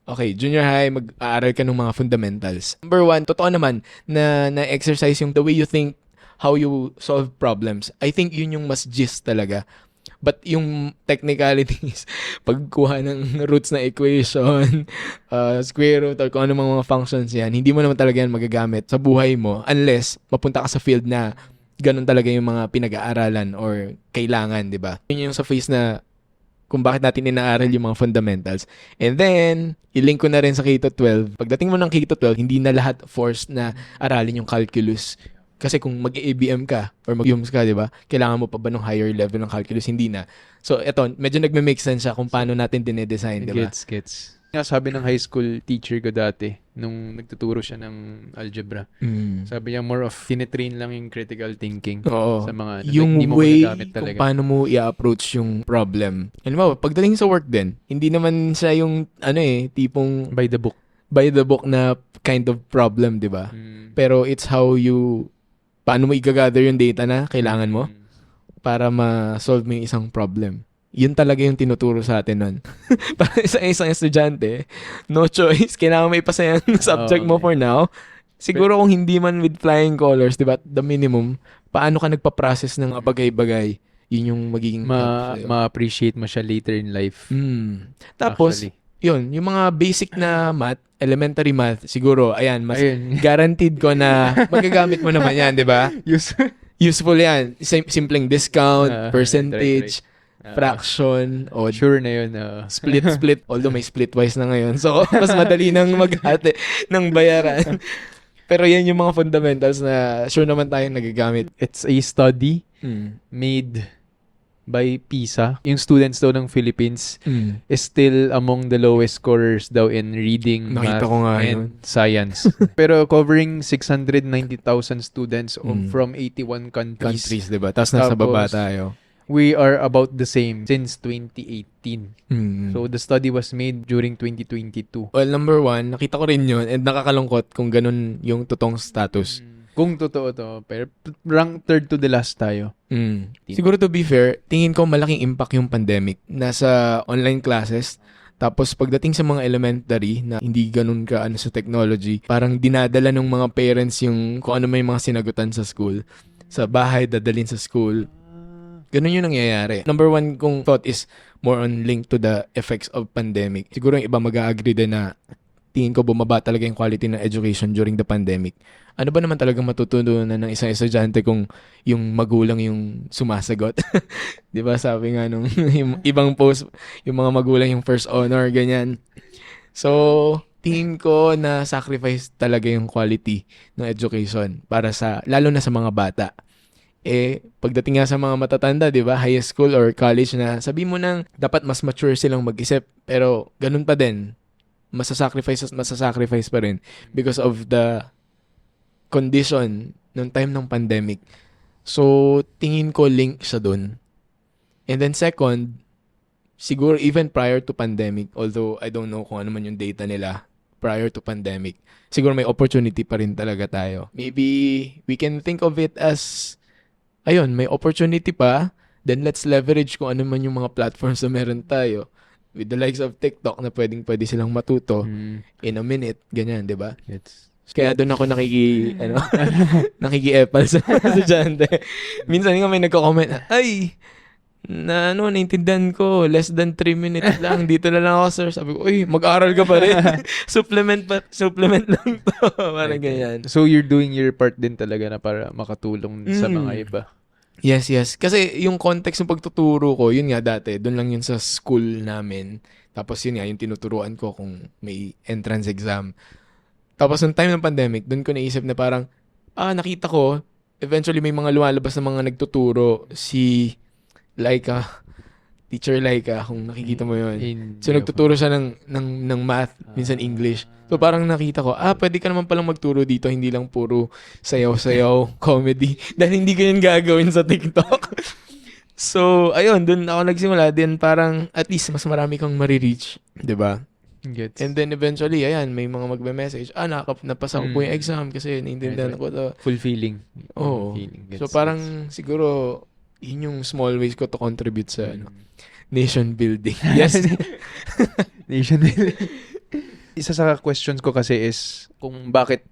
okay, junior high, mag-aaral ka ng mga fundamentals. Number one, totoo naman na-exercise yung the way you think, how you solve problems. I think yun yung mas gist talaga. But yung technicalities, pagkuha ng roots na equation, square root, or kung ano mga functions yan, hindi mo naman talaga yan magagamit sa buhay mo unless mapunta ka sa field na ganun talaga yung mga pinag-aaralan or kailangan, di ba? Yun yung sa phase na kung bakit natin inaaral yung mga fundamentals. And then, ilink ko na rin sa K-12. Pagdating mo ng K-12, hindi na lahat forced na aralin yung calculus. Kasi kung mag-ABM ka or mag-UMS ka, di ba? Kailangan mo pa ba ng higher level ng calculus? Hindi na. So, eto, medyo nagme-make sense siya kung paano natin dinedesign, di ba?
Gets. Nga sabi ng high school teacher ko dati, nung nagtuturo siya ng algebra, sabi niya more of tinetrain lang yung critical thinking.
Oo.
Sa mga
yung
hindi mo
way
magagamit talaga.
kung paano mo i-approach yung problem. Alam mo, pagdating sa work din, hindi naman siya yung tipong
By the book.
by the book na kind of problem, di ba? Pero it's how paano mo i-gather yung data na kailangan mo para ma-solve mo yung isang problem. Yun talaga yung tinuturo sa atin nun. Para isang estudyante, no choice, kailangan may ipasa yung subject mo for now. Siguro kung hindi man with flying colors, di ba, the minimum, paano ka nagpa-process ng mga bagay-bagay, yun yung magiging
ma-appreciate mo siya later in life.
Tapos,
Actually.
yun, yung mga basic na math, elementary math, siguro, mas guaranteed ko na magagamit mo naman yan, di ba? Useful yan. Simpleng discount, percentage, fraction, odd.
Sure na yun.
Split. Although may splitwise na ngayon. So, mas madali nang maghati ng bayaran. Pero yan yung mga fundamentals na sure naman tayong nagagamit.
It's a study made by PISA. Yung students daw ng Philippines is still among the lowest scorers daw in reading,
Nakita
math,
ko nga
and science. Pero covering 690,000 students from 81 countries.
Diba? Tapos nasa baba tayo.
We are about the same since 2018. So, the study was made during 2022.
Well, number one, nakita ko rin yun and nakakalungkot kung ganun yung totoong status.
Kung totoo to, pero rank third to the last tayo.
Siguro to be fair, tingin ko malaking impact yung pandemic. Nasa online classes, tapos pagdating sa mga elementary na hindi ganun ka sa technology, parang dinadala ng mga parents yung kung ano may mga sinagutan sa school. Sa bahay, dadalhin sa school. Ganun yung nangyayari. Number one kong thought is more on link to the effects of pandemic. Siguro yung iba mag-agree din na tingin ko bumaba talaga yung quality ng education during the pandemic. Ano ba naman talagang matutunan ng isang estudyante kung yung magulang yung sumasagot? 'Di ba sabi nga nung yung ibang post, yung mga magulang yung first honor, ganyan. So, tingin ko na sacrifice talaga yung quality ng education para sa, lalo na sa mga bata. Pagdating nga sa mga matatanda, di ba, high school or college na, sabi mo nang dapat mas mature silang mag-isip, pero ganun pa din, masasacrifice pa rin because of the condition nung time ng pandemic. So, tingin ko link siya dun. And then second, siguro even prior to pandemic, although I don't know kung ano man yung data nila prior to pandemic, siguro may opportunity pa rin talaga tayo. Maybe we can think of it as, ayun, may opportunity pa, then let's leverage kung ano man yung mga platforms na meron tayo. With the likes of TikTok na pwede silang matuto in a minute, ganyan, di ba? Kaya doon ako nakiki-epal sa estudyante. Minsan nga may nagko-comment, ay, naintindihan ko, less than 3 minutes lang, dito na lang ako, sir. Sabi ko, uy, mag-aral ka pa rin. supplement lang to. Parang ganyan.
So, you're doing your part din talaga na para makatulong sa mga iba.
Yes. Kasi yung context ng pagtuturo ko, yun nga dati, doon lang yun sa school namin. Tapos yun nga, yung tinuturuan ko kung may entrance exam. Tapos yung time ng pandemic, doon ko naisip na parang, nakita ko, eventually may mga lumalabas na mga nagtuturo, si Laika, Teacher Laika, kung nakikita mo yun. So, nagtuturo siya ng math, minsan English. So, parang nakita ko, pwede ka naman palang magturo dito, hindi lang puro sayaw-sayaw, comedy. Dahil hindi ko yun gagawin sa TikTok. So, ayun, dun ako nagsimula. Then, parang, at least, mas marami kang marireach. Diba?
Gets.
And then, eventually, ayan, may mga magme-message, napasa ko po yung exam kasi naintindihan ko to.
Fulfilling.
Oo. So, parang, siguro, yun yung small ways ko to contribute sa nation building. Yes.
Nation building. Isa sa questions ko kasi is kung bakit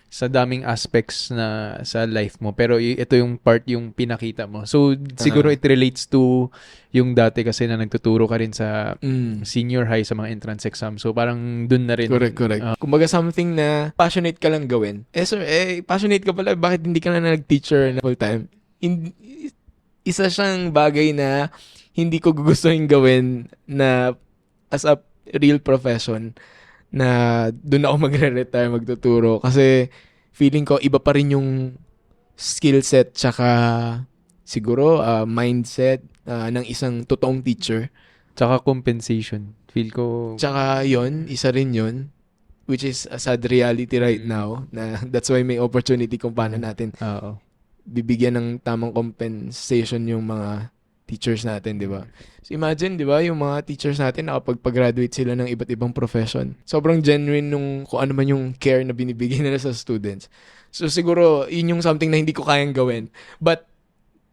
sa daming aspects na sa life mo, pero ito yung part yung pinakita mo. So, siguro it relates to yung dati kasi na nagtuturo ka rin sa senior high sa mga entrance exam. So, parang dun na rin.
Correct. Kumbaga something na passionate ka lang gawin. Sir, passionate ka pala, bakit hindi ka na nag-teacher na full time? Isa siyang bagay na hindi ko gugustuhin gawin na as a real profession na doon ako magre-retire, magtuturo. Kasi feeling ko iba pa rin yung skill set tsaka siguro mindset ng isang totoong teacher.
Tsaka compensation. Feel ko...
Tsaka yon, isa rin yon, which is a sad reality right now. Na that's why may opportunity kung paano natin bibigyan ng tamang compensation yung mga teachers natin, di ba? So imagine, di ba, yung mga teachers natin nakapag-graduate sila ng iba't ibang profession. Sobrang genuine nung kung ano man yung care na binibigay nila sa students. So siguro, yun yung something na hindi ko kayang gawin. But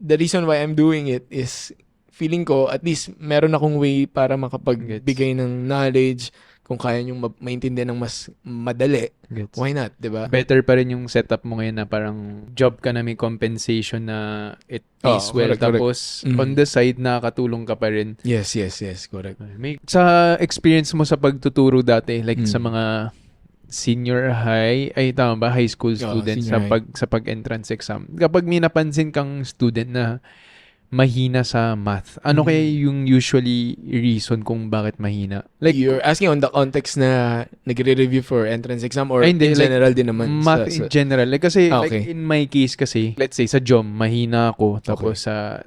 the reason why I'm doing it is feeling ko, at least meron akong way para makapagbigay ng knowledge, kung kaya nyong maintindihan ng mas madali, why not, di ba?
Better pa rin yung setup mo ngayon na parang job ka na may compensation na it pays well.
Correct.
Tapos, on the side, nakakatulong ka pa rin.
Yes, correct.
Sa experience mo sa pagtuturo dati, like sa mga senior high, tama ba? High school students sa pag-entrance exam. Kapag may napansin kang student na mahina sa math, ano kaya yung usually reason kung bakit mahina? Like,
you're asking on the context na nagre-review for entrance exam or in general din naman?
Math in general. Like, kasi, like in my case kasi, let's say, sa GEOM, mahina ako. Tapos sa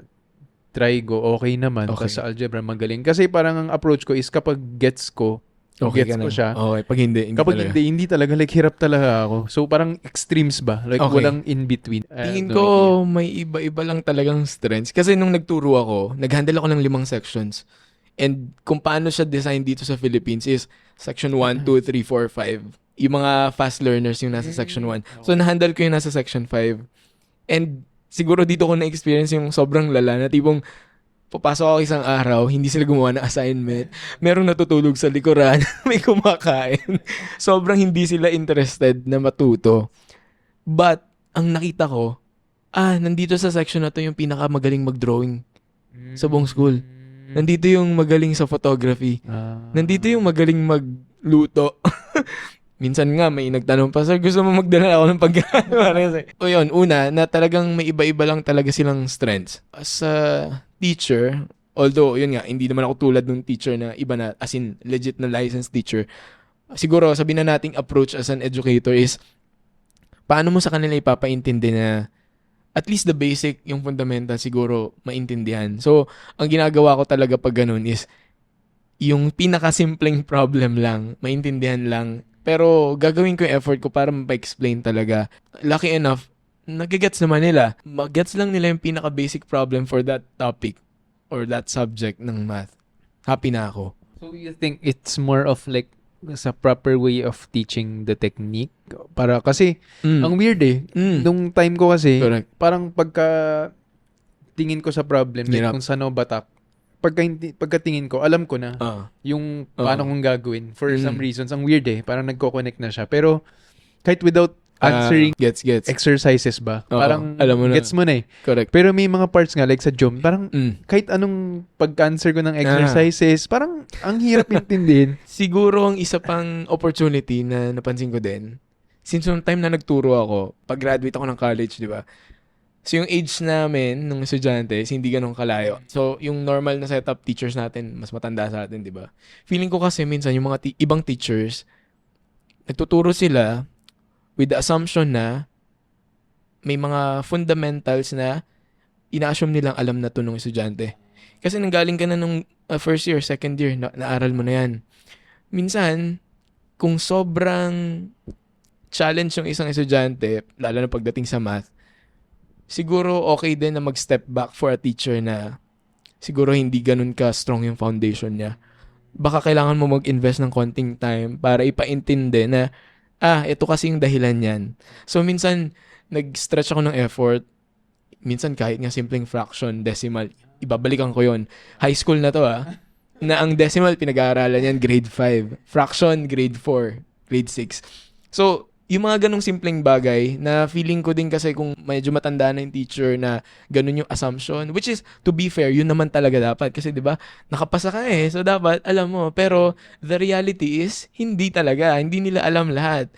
Trigo, okay naman. Tapos sa algebra, magaling. Kasi parang ang approach ko is kapag gets ko siya.
Okay, pag
hindi talaga. Like, hirap talaga ako. So, parang extremes ba? Like, walang in-between.
Tingin ko, may iba-iba lang talagang strengths. Kasi nung nagturo ako, nag-handle ako ng 5 sections. And kung paano siya design dito sa Philippines is section 1, 2, 3, 4, 5. Yung mga fast learners yung nasa section 1. So, na-handle ko yung nasa section 5. And siguro dito ko na-experience yung sobrang lala na tipong papasok ako isang araw, hindi sila gumawa ng assignment, merong natutulog sa likuran, may kumakain. Sobrang hindi sila interested na matuto. But, ang nakita ko, nandito sa section na to yung pinakamagaling mag-drawing sa buong school. Nandito yung magaling sa photography. Nandito yung magaling magluto. Minsan nga may nagtanong pa, sir, gusto mo magdala ako ng pagkain? O yun, una, na talagang may iba-iba lang talaga silang strengths. As a teacher, although, yun nga, hindi naman ako tulad ng teacher na iba na, as in, legit na licensed teacher. Siguro, sabihin na nating approach as an educator is, paano mo sa kanila ipapaintindi na at least the basic, yung fundamental, siguro, maintindihan. So, ang ginagawa ko talaga pag ganun is, yung pinakasimpleng problem lang, maintindihan lang, pero gagawin ko yung effort ko para mapa-explain talaga. Lucky enough, nagigets naman nila. Magets lang nila yung pinaka-basic problem for that topic or that subject ng math. Happy na ako.
So you think it's more of like sa proper way of teaching the technique? Para kasi, ang weird nung time ko kasi,
Correct.
parang tingin ko sa problem, like
Hirap.
kung saan ako batak, pagkatingin ko, alam ko na yung paano kong gagawin. For some reasons, ang weird parang nagko-connect na siya. Pero, kahit without answering
Gets.
exercises ba, parang
alam mo na.
gets mo na
Correct.
Pero may mga parts nga, like sa Jom, parang kahit anong pag-answer ko ng exercises, parang ang hirap intindihin.
Siguro ang isa pang opportunity na napansin ko din, since yung time na nagturo ako, pag-graduate ako ng college, di ba? So, yung age namin, nung estudyante, is hindi ganun kalayo. So, yung normal na setup teachers natin, mas matanda sa atin, di ba? Feeling ko kasi minsan, yung mga ibang teachers, nagtuturo sila with the assumption na may mga fundamentals na ina-assume nilang alam na to ng estudyante. Kasi nanggaling ka na nung first year, second year, naaral mo na yan. Minsan, kung sobrang challenge yung isang estudyante, lalo na pagdating sa math, siguro okay din na mag-step back for a teacher na siguro hindi ganun ka-strong yung foundation niya. Baka kailangan mo mag-invest ng konting time para ipaintindi na, ito kasi yung dahilan yan. So, minsan, nag-stretch ako ng effort. Minsan, kahit nga simpleng fraction, decimal, ibabalikan ko yon. High school na to, na ang decimal, pinag-aaralan yan, grade 5. Fraction, grade 4, grade 6. So, yung mga ganong simpleng bagay na feeling ko din kasi kung medyo matanda na yung teacher na ganun yung assumption, which is, to be fair, yun naman talaga dapat. Kasi di ba nakapasa ka so dapat alam mo. Pero the reality is, hindi talaga. Hindi nila alam lahat.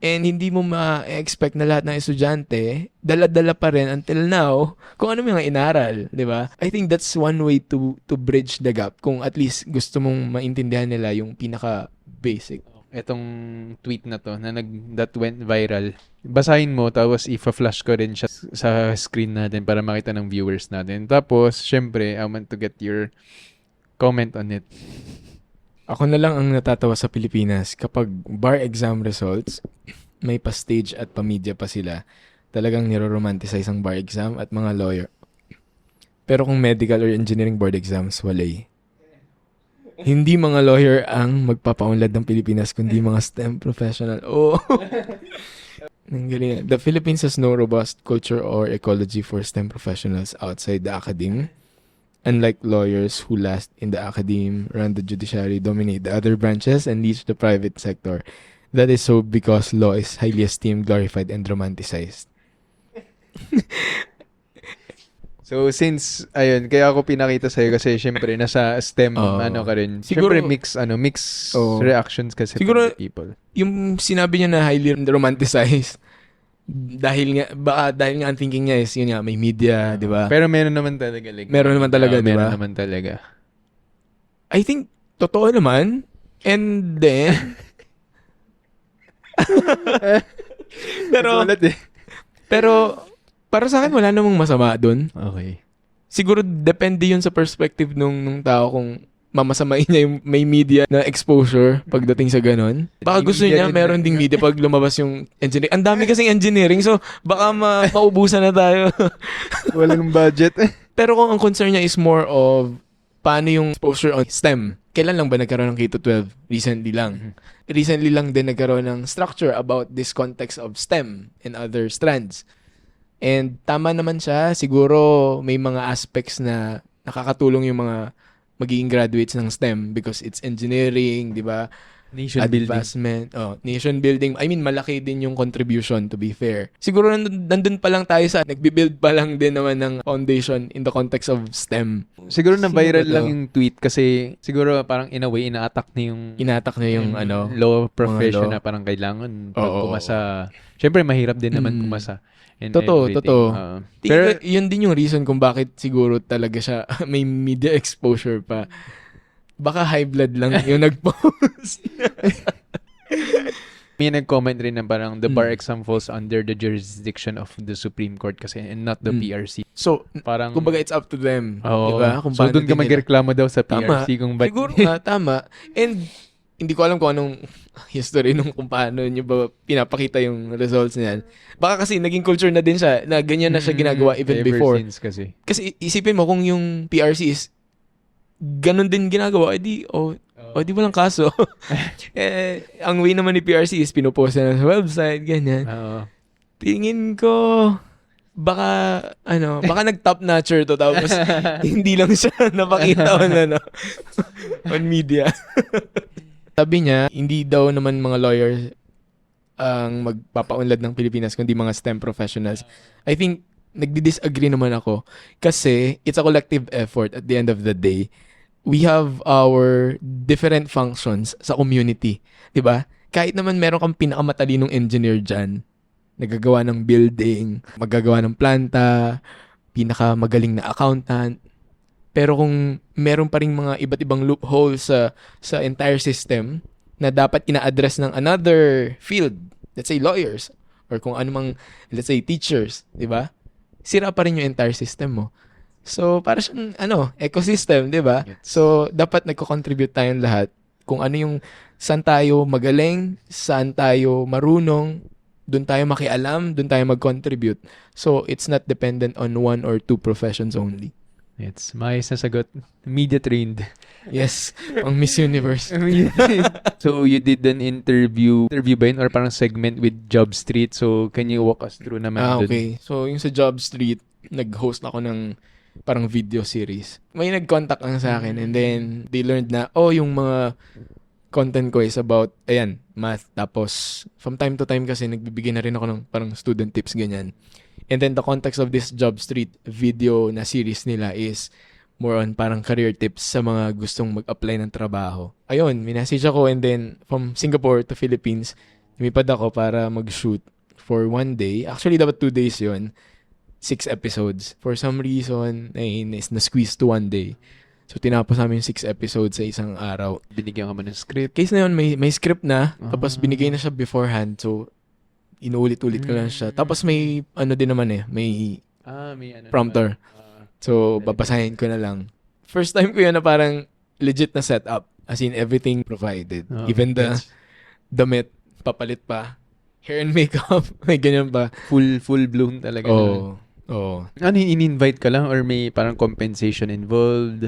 And hindi mo ma-expect na lahat ng estudyante, dala-dala pa rin until now, kung ano yung mga inaral, di ba? I think that's one way to bridge the gap. Kung at least gusto mong maintindihan nila yung pinaka-basic.
Etong tweet na to that went viral. Basahin mo tapos i-flash ko rin siya sa screen natin para makita ng viewers natin. Tapos, syempre, I want to get your comment on it.
Ako na lang ang natatawa sa Pilipinas kapag bar exam results, may pa-stage at pa-media pa sila. Talagang niro-romanticize ang bar exam at mga lawyer. Pero kung medical or engineering board exams, walay. Hindi mga lawyer ang magpapaunlad ng Pilipinas, kundi mga STEM professional. Oh. The Philippines has no robust culture or ecology for STEM professionals outside the academe. Unlike lawyers who last in the academe, run the judiciary, dominate the other branches, and lead the private sector. That is so because law is highly esteemed, glorified, and romanticized.
So, since, ayun, kaya ako pinakita sa'yo kasi syempre, nasa STEM, ka rin.
Siguro,
syempre, mix reactions kasi
siguro,
from the people.
Yung sinabi niya na highly romanticized, dahil nga ang thinking niya is, yun nga, may media, di ba?
Pero meron naman talaga.
Meron naman talaga, di ba?
Meron naman talaga.
I think, totoo naman. And then, pero, para sa akin, wala namang masama dun.
Okay.
Siguro, depende yun sa perspective nung tao kung mamasamain niya yung may media na exposure pagdating sa ganun. Baka gusto niya, meron ding media pag lumabas yung engineering. Ang dami kasing engineering, so baka maubusan na tayo.
Walang budget.
Pero kung ang concern niya is more of paano yung exposure on STEM, kailan lang ba nagkaroon ng K-12? Recently lang. Recently lang din nagkaroon ng structure about this context of STEM and other strands. And tama naman siya, siguro may mga aspects na nakakatulong yung mga magiging graduates ng STEM because it's engineering, di ba?
Nation building.
advancement, nation building. I mean, malaki din yung contribution, to be fair. Siguro nandun pa lang tayo sa nagbi-build pa lang din naman ng foundation in the context of STEM.
Siguro na
Sino
viral
ba to?
lang yung tweet kasi siguro parang in a way ina-attack na yung
Inatak na yung
law profession
law.
na parang kailangan pag
Oo.
pumasa. Syempre mahirap din naman pumasa. And
Totoo.
pero
Yun din yung reason kung bakit siguro talaga siya may media exposure pa. Baka high blood lang yung nag-post.
may nag-comment rin na parang the bar exam falls under the jurisdiction of the Supreme Court kasi and not the PRC.
So,
Parang
kumbaga it's up to them.
Oo.
Diba? Kung
So
paano
doon ka
din nila-
magreklamo daw sa
Tama.
PRC kung ba't
Siguro nga, tama. And hindi ko alam kung anong history nung kung paano nyo ba pinapakita yung results niyan. Baka kasi naging culture na din siya na ganyan na siya ginagawa even
ever
before.
since kasi.
Kasi isipin mo kung yung PRC is ganun din ginagawa, di walang kaso. Ang way naman ni PRC is pinupost na sa website, ganyan.
Oo.
Tingin ko, baka nag-top notcher to tapos hindi lang siya napakita on media. Sabi niya, hindi daw naman mga lawyers ang magpapaunlad ng Pilipinas kundi mga STEM professionals. I think nagdi-disagree naman ako kasi it's a collective effort at the end of the day. We have our different functions sa community, 'di ba? Kahit naman meron kang pinakamatalinong engineer diyan, nagagawa ng building, magagawa ng planta, pinakamagaling na accountant. Pero kung meron pa ring mga iba't ibang loopholes sa entire system na dapat ina-address ng another field, let's say lawyers or kung anumang let's say teachers, 'di ba? Sira pa rin yung entire system mo. So, para siyang, ecosystem, di ba? So, dapat nagko-contribute tayong lahat. Kung ano yung, saan tayo magaling, saan tayo marunong, doon tayo makialam, doon tayo mag-contribute. So, it's not dependent on one or two professions only.
It's maayos na sagot. Media trained.
Yes, ang Miss Universe.
So, you did an interview ba yun? Or parang segment with Job Street. So, can you walk us through naman dun?
Okay. So, yung sa Job Street, nag-host ako ng parang video series. May nag-contact lang sa akin and then they learned na, yung mga content ko is about, math. Tapos, from time to time kasi nagbibigay na rin ako ng parang student tips, ganyan. And then the context of this Job Street video na series nila is more on parang career tips sa mga gustong mag-apply ng trabaho. Ayun, minessage ako and then from Singapore to Philippines, lumipad ako para mag-shoot for 1 day. Actually, dapat 2 days yun. 6 episodes. For some reason, na-squeeze to 1 day. So, tinapos namin yung 6 episodes sa isang araw.
Binigyan ka ba ng script?
Case na yun, may script na. Tapos, binigay na siya beforehand. So, inuulit-ulit ko lang siya. Tapos, may, din naman may
may
prompter. So, babasahin ko na lang. First time ko yun na parang legit na setup. As in, everything provided. Even the damit, papalit pa. Hair and makeup, may ganyan pa.
Full blown talaga.
Oo.
Ano, in-invite ka lang or may parang compensation involved?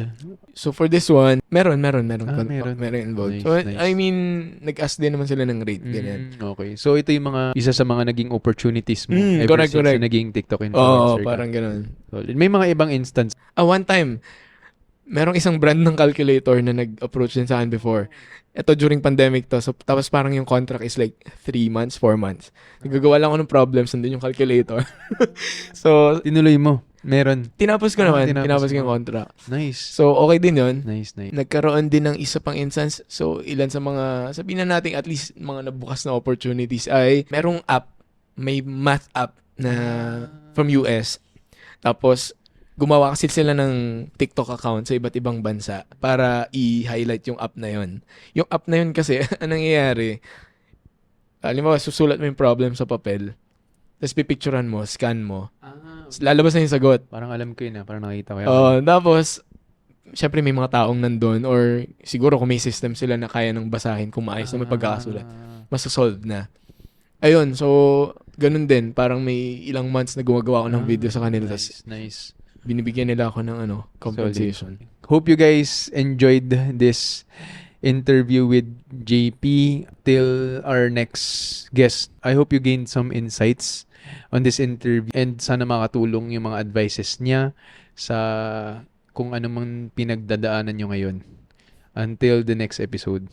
So for this one, meron
meron.
involved.
Nice,
So
nice.
I mean, nag-ask din naman sila ng rate, ganyan.
Okay. So ito yung isa sa mga naging opportunities mo
Correct.
since na naging TikTok influencer ka.
Parang ganun.
So, may mga ibang instance.
One time, merong isang brand ng calculator na nag-approach din sa akin before. Ito during pandemic to. So, tapos parang yung contract is like 3 months, 4 months. Nagagawa lang ako ng problems, nandun yung calculator. So,
Tinuloy mo. Meron.
tinapos ko naman.
tinapos
Tinapos ko
mo.
yung contract.
Nice.
So, okay din yun.
Nice.
Nagkaroon din ng isa pang instance. So, ilan sa mga, sabihin na natin at least mga nabukas na opportunities ay merong app, may math app na from US. Tapos, gumawa kasi sila ng TikTok account sa iba't ibang bansa para i-highlight yung app na yun. Yung app na yun kasi, anong nangyayari, halimbawa, susulat mo yung problem sa papel, tapos pipicturean mo, scan mo, lalabas na yung sagot.
Parang alam ko yun parang nakita ko yun.
Tapos, syempre may mga taong nandun or siguro kung may system sila na kaya nang basahin kung maayos na may pagkakasulat, masasolve na. Ayun, so, ganun din. Parang may ilang months na gumagawa ako ng video sa kanila.
Nice.
Binibigyan nila ako ng compensation.
Solid. Hope you guys enjoyed this interview with JP. Till our next guest, I hope you gained some insights on this interview and sana makatulong yung mga advices niya sa kung ano mang pinagdadaanan nyo ngayon. Until the next episode.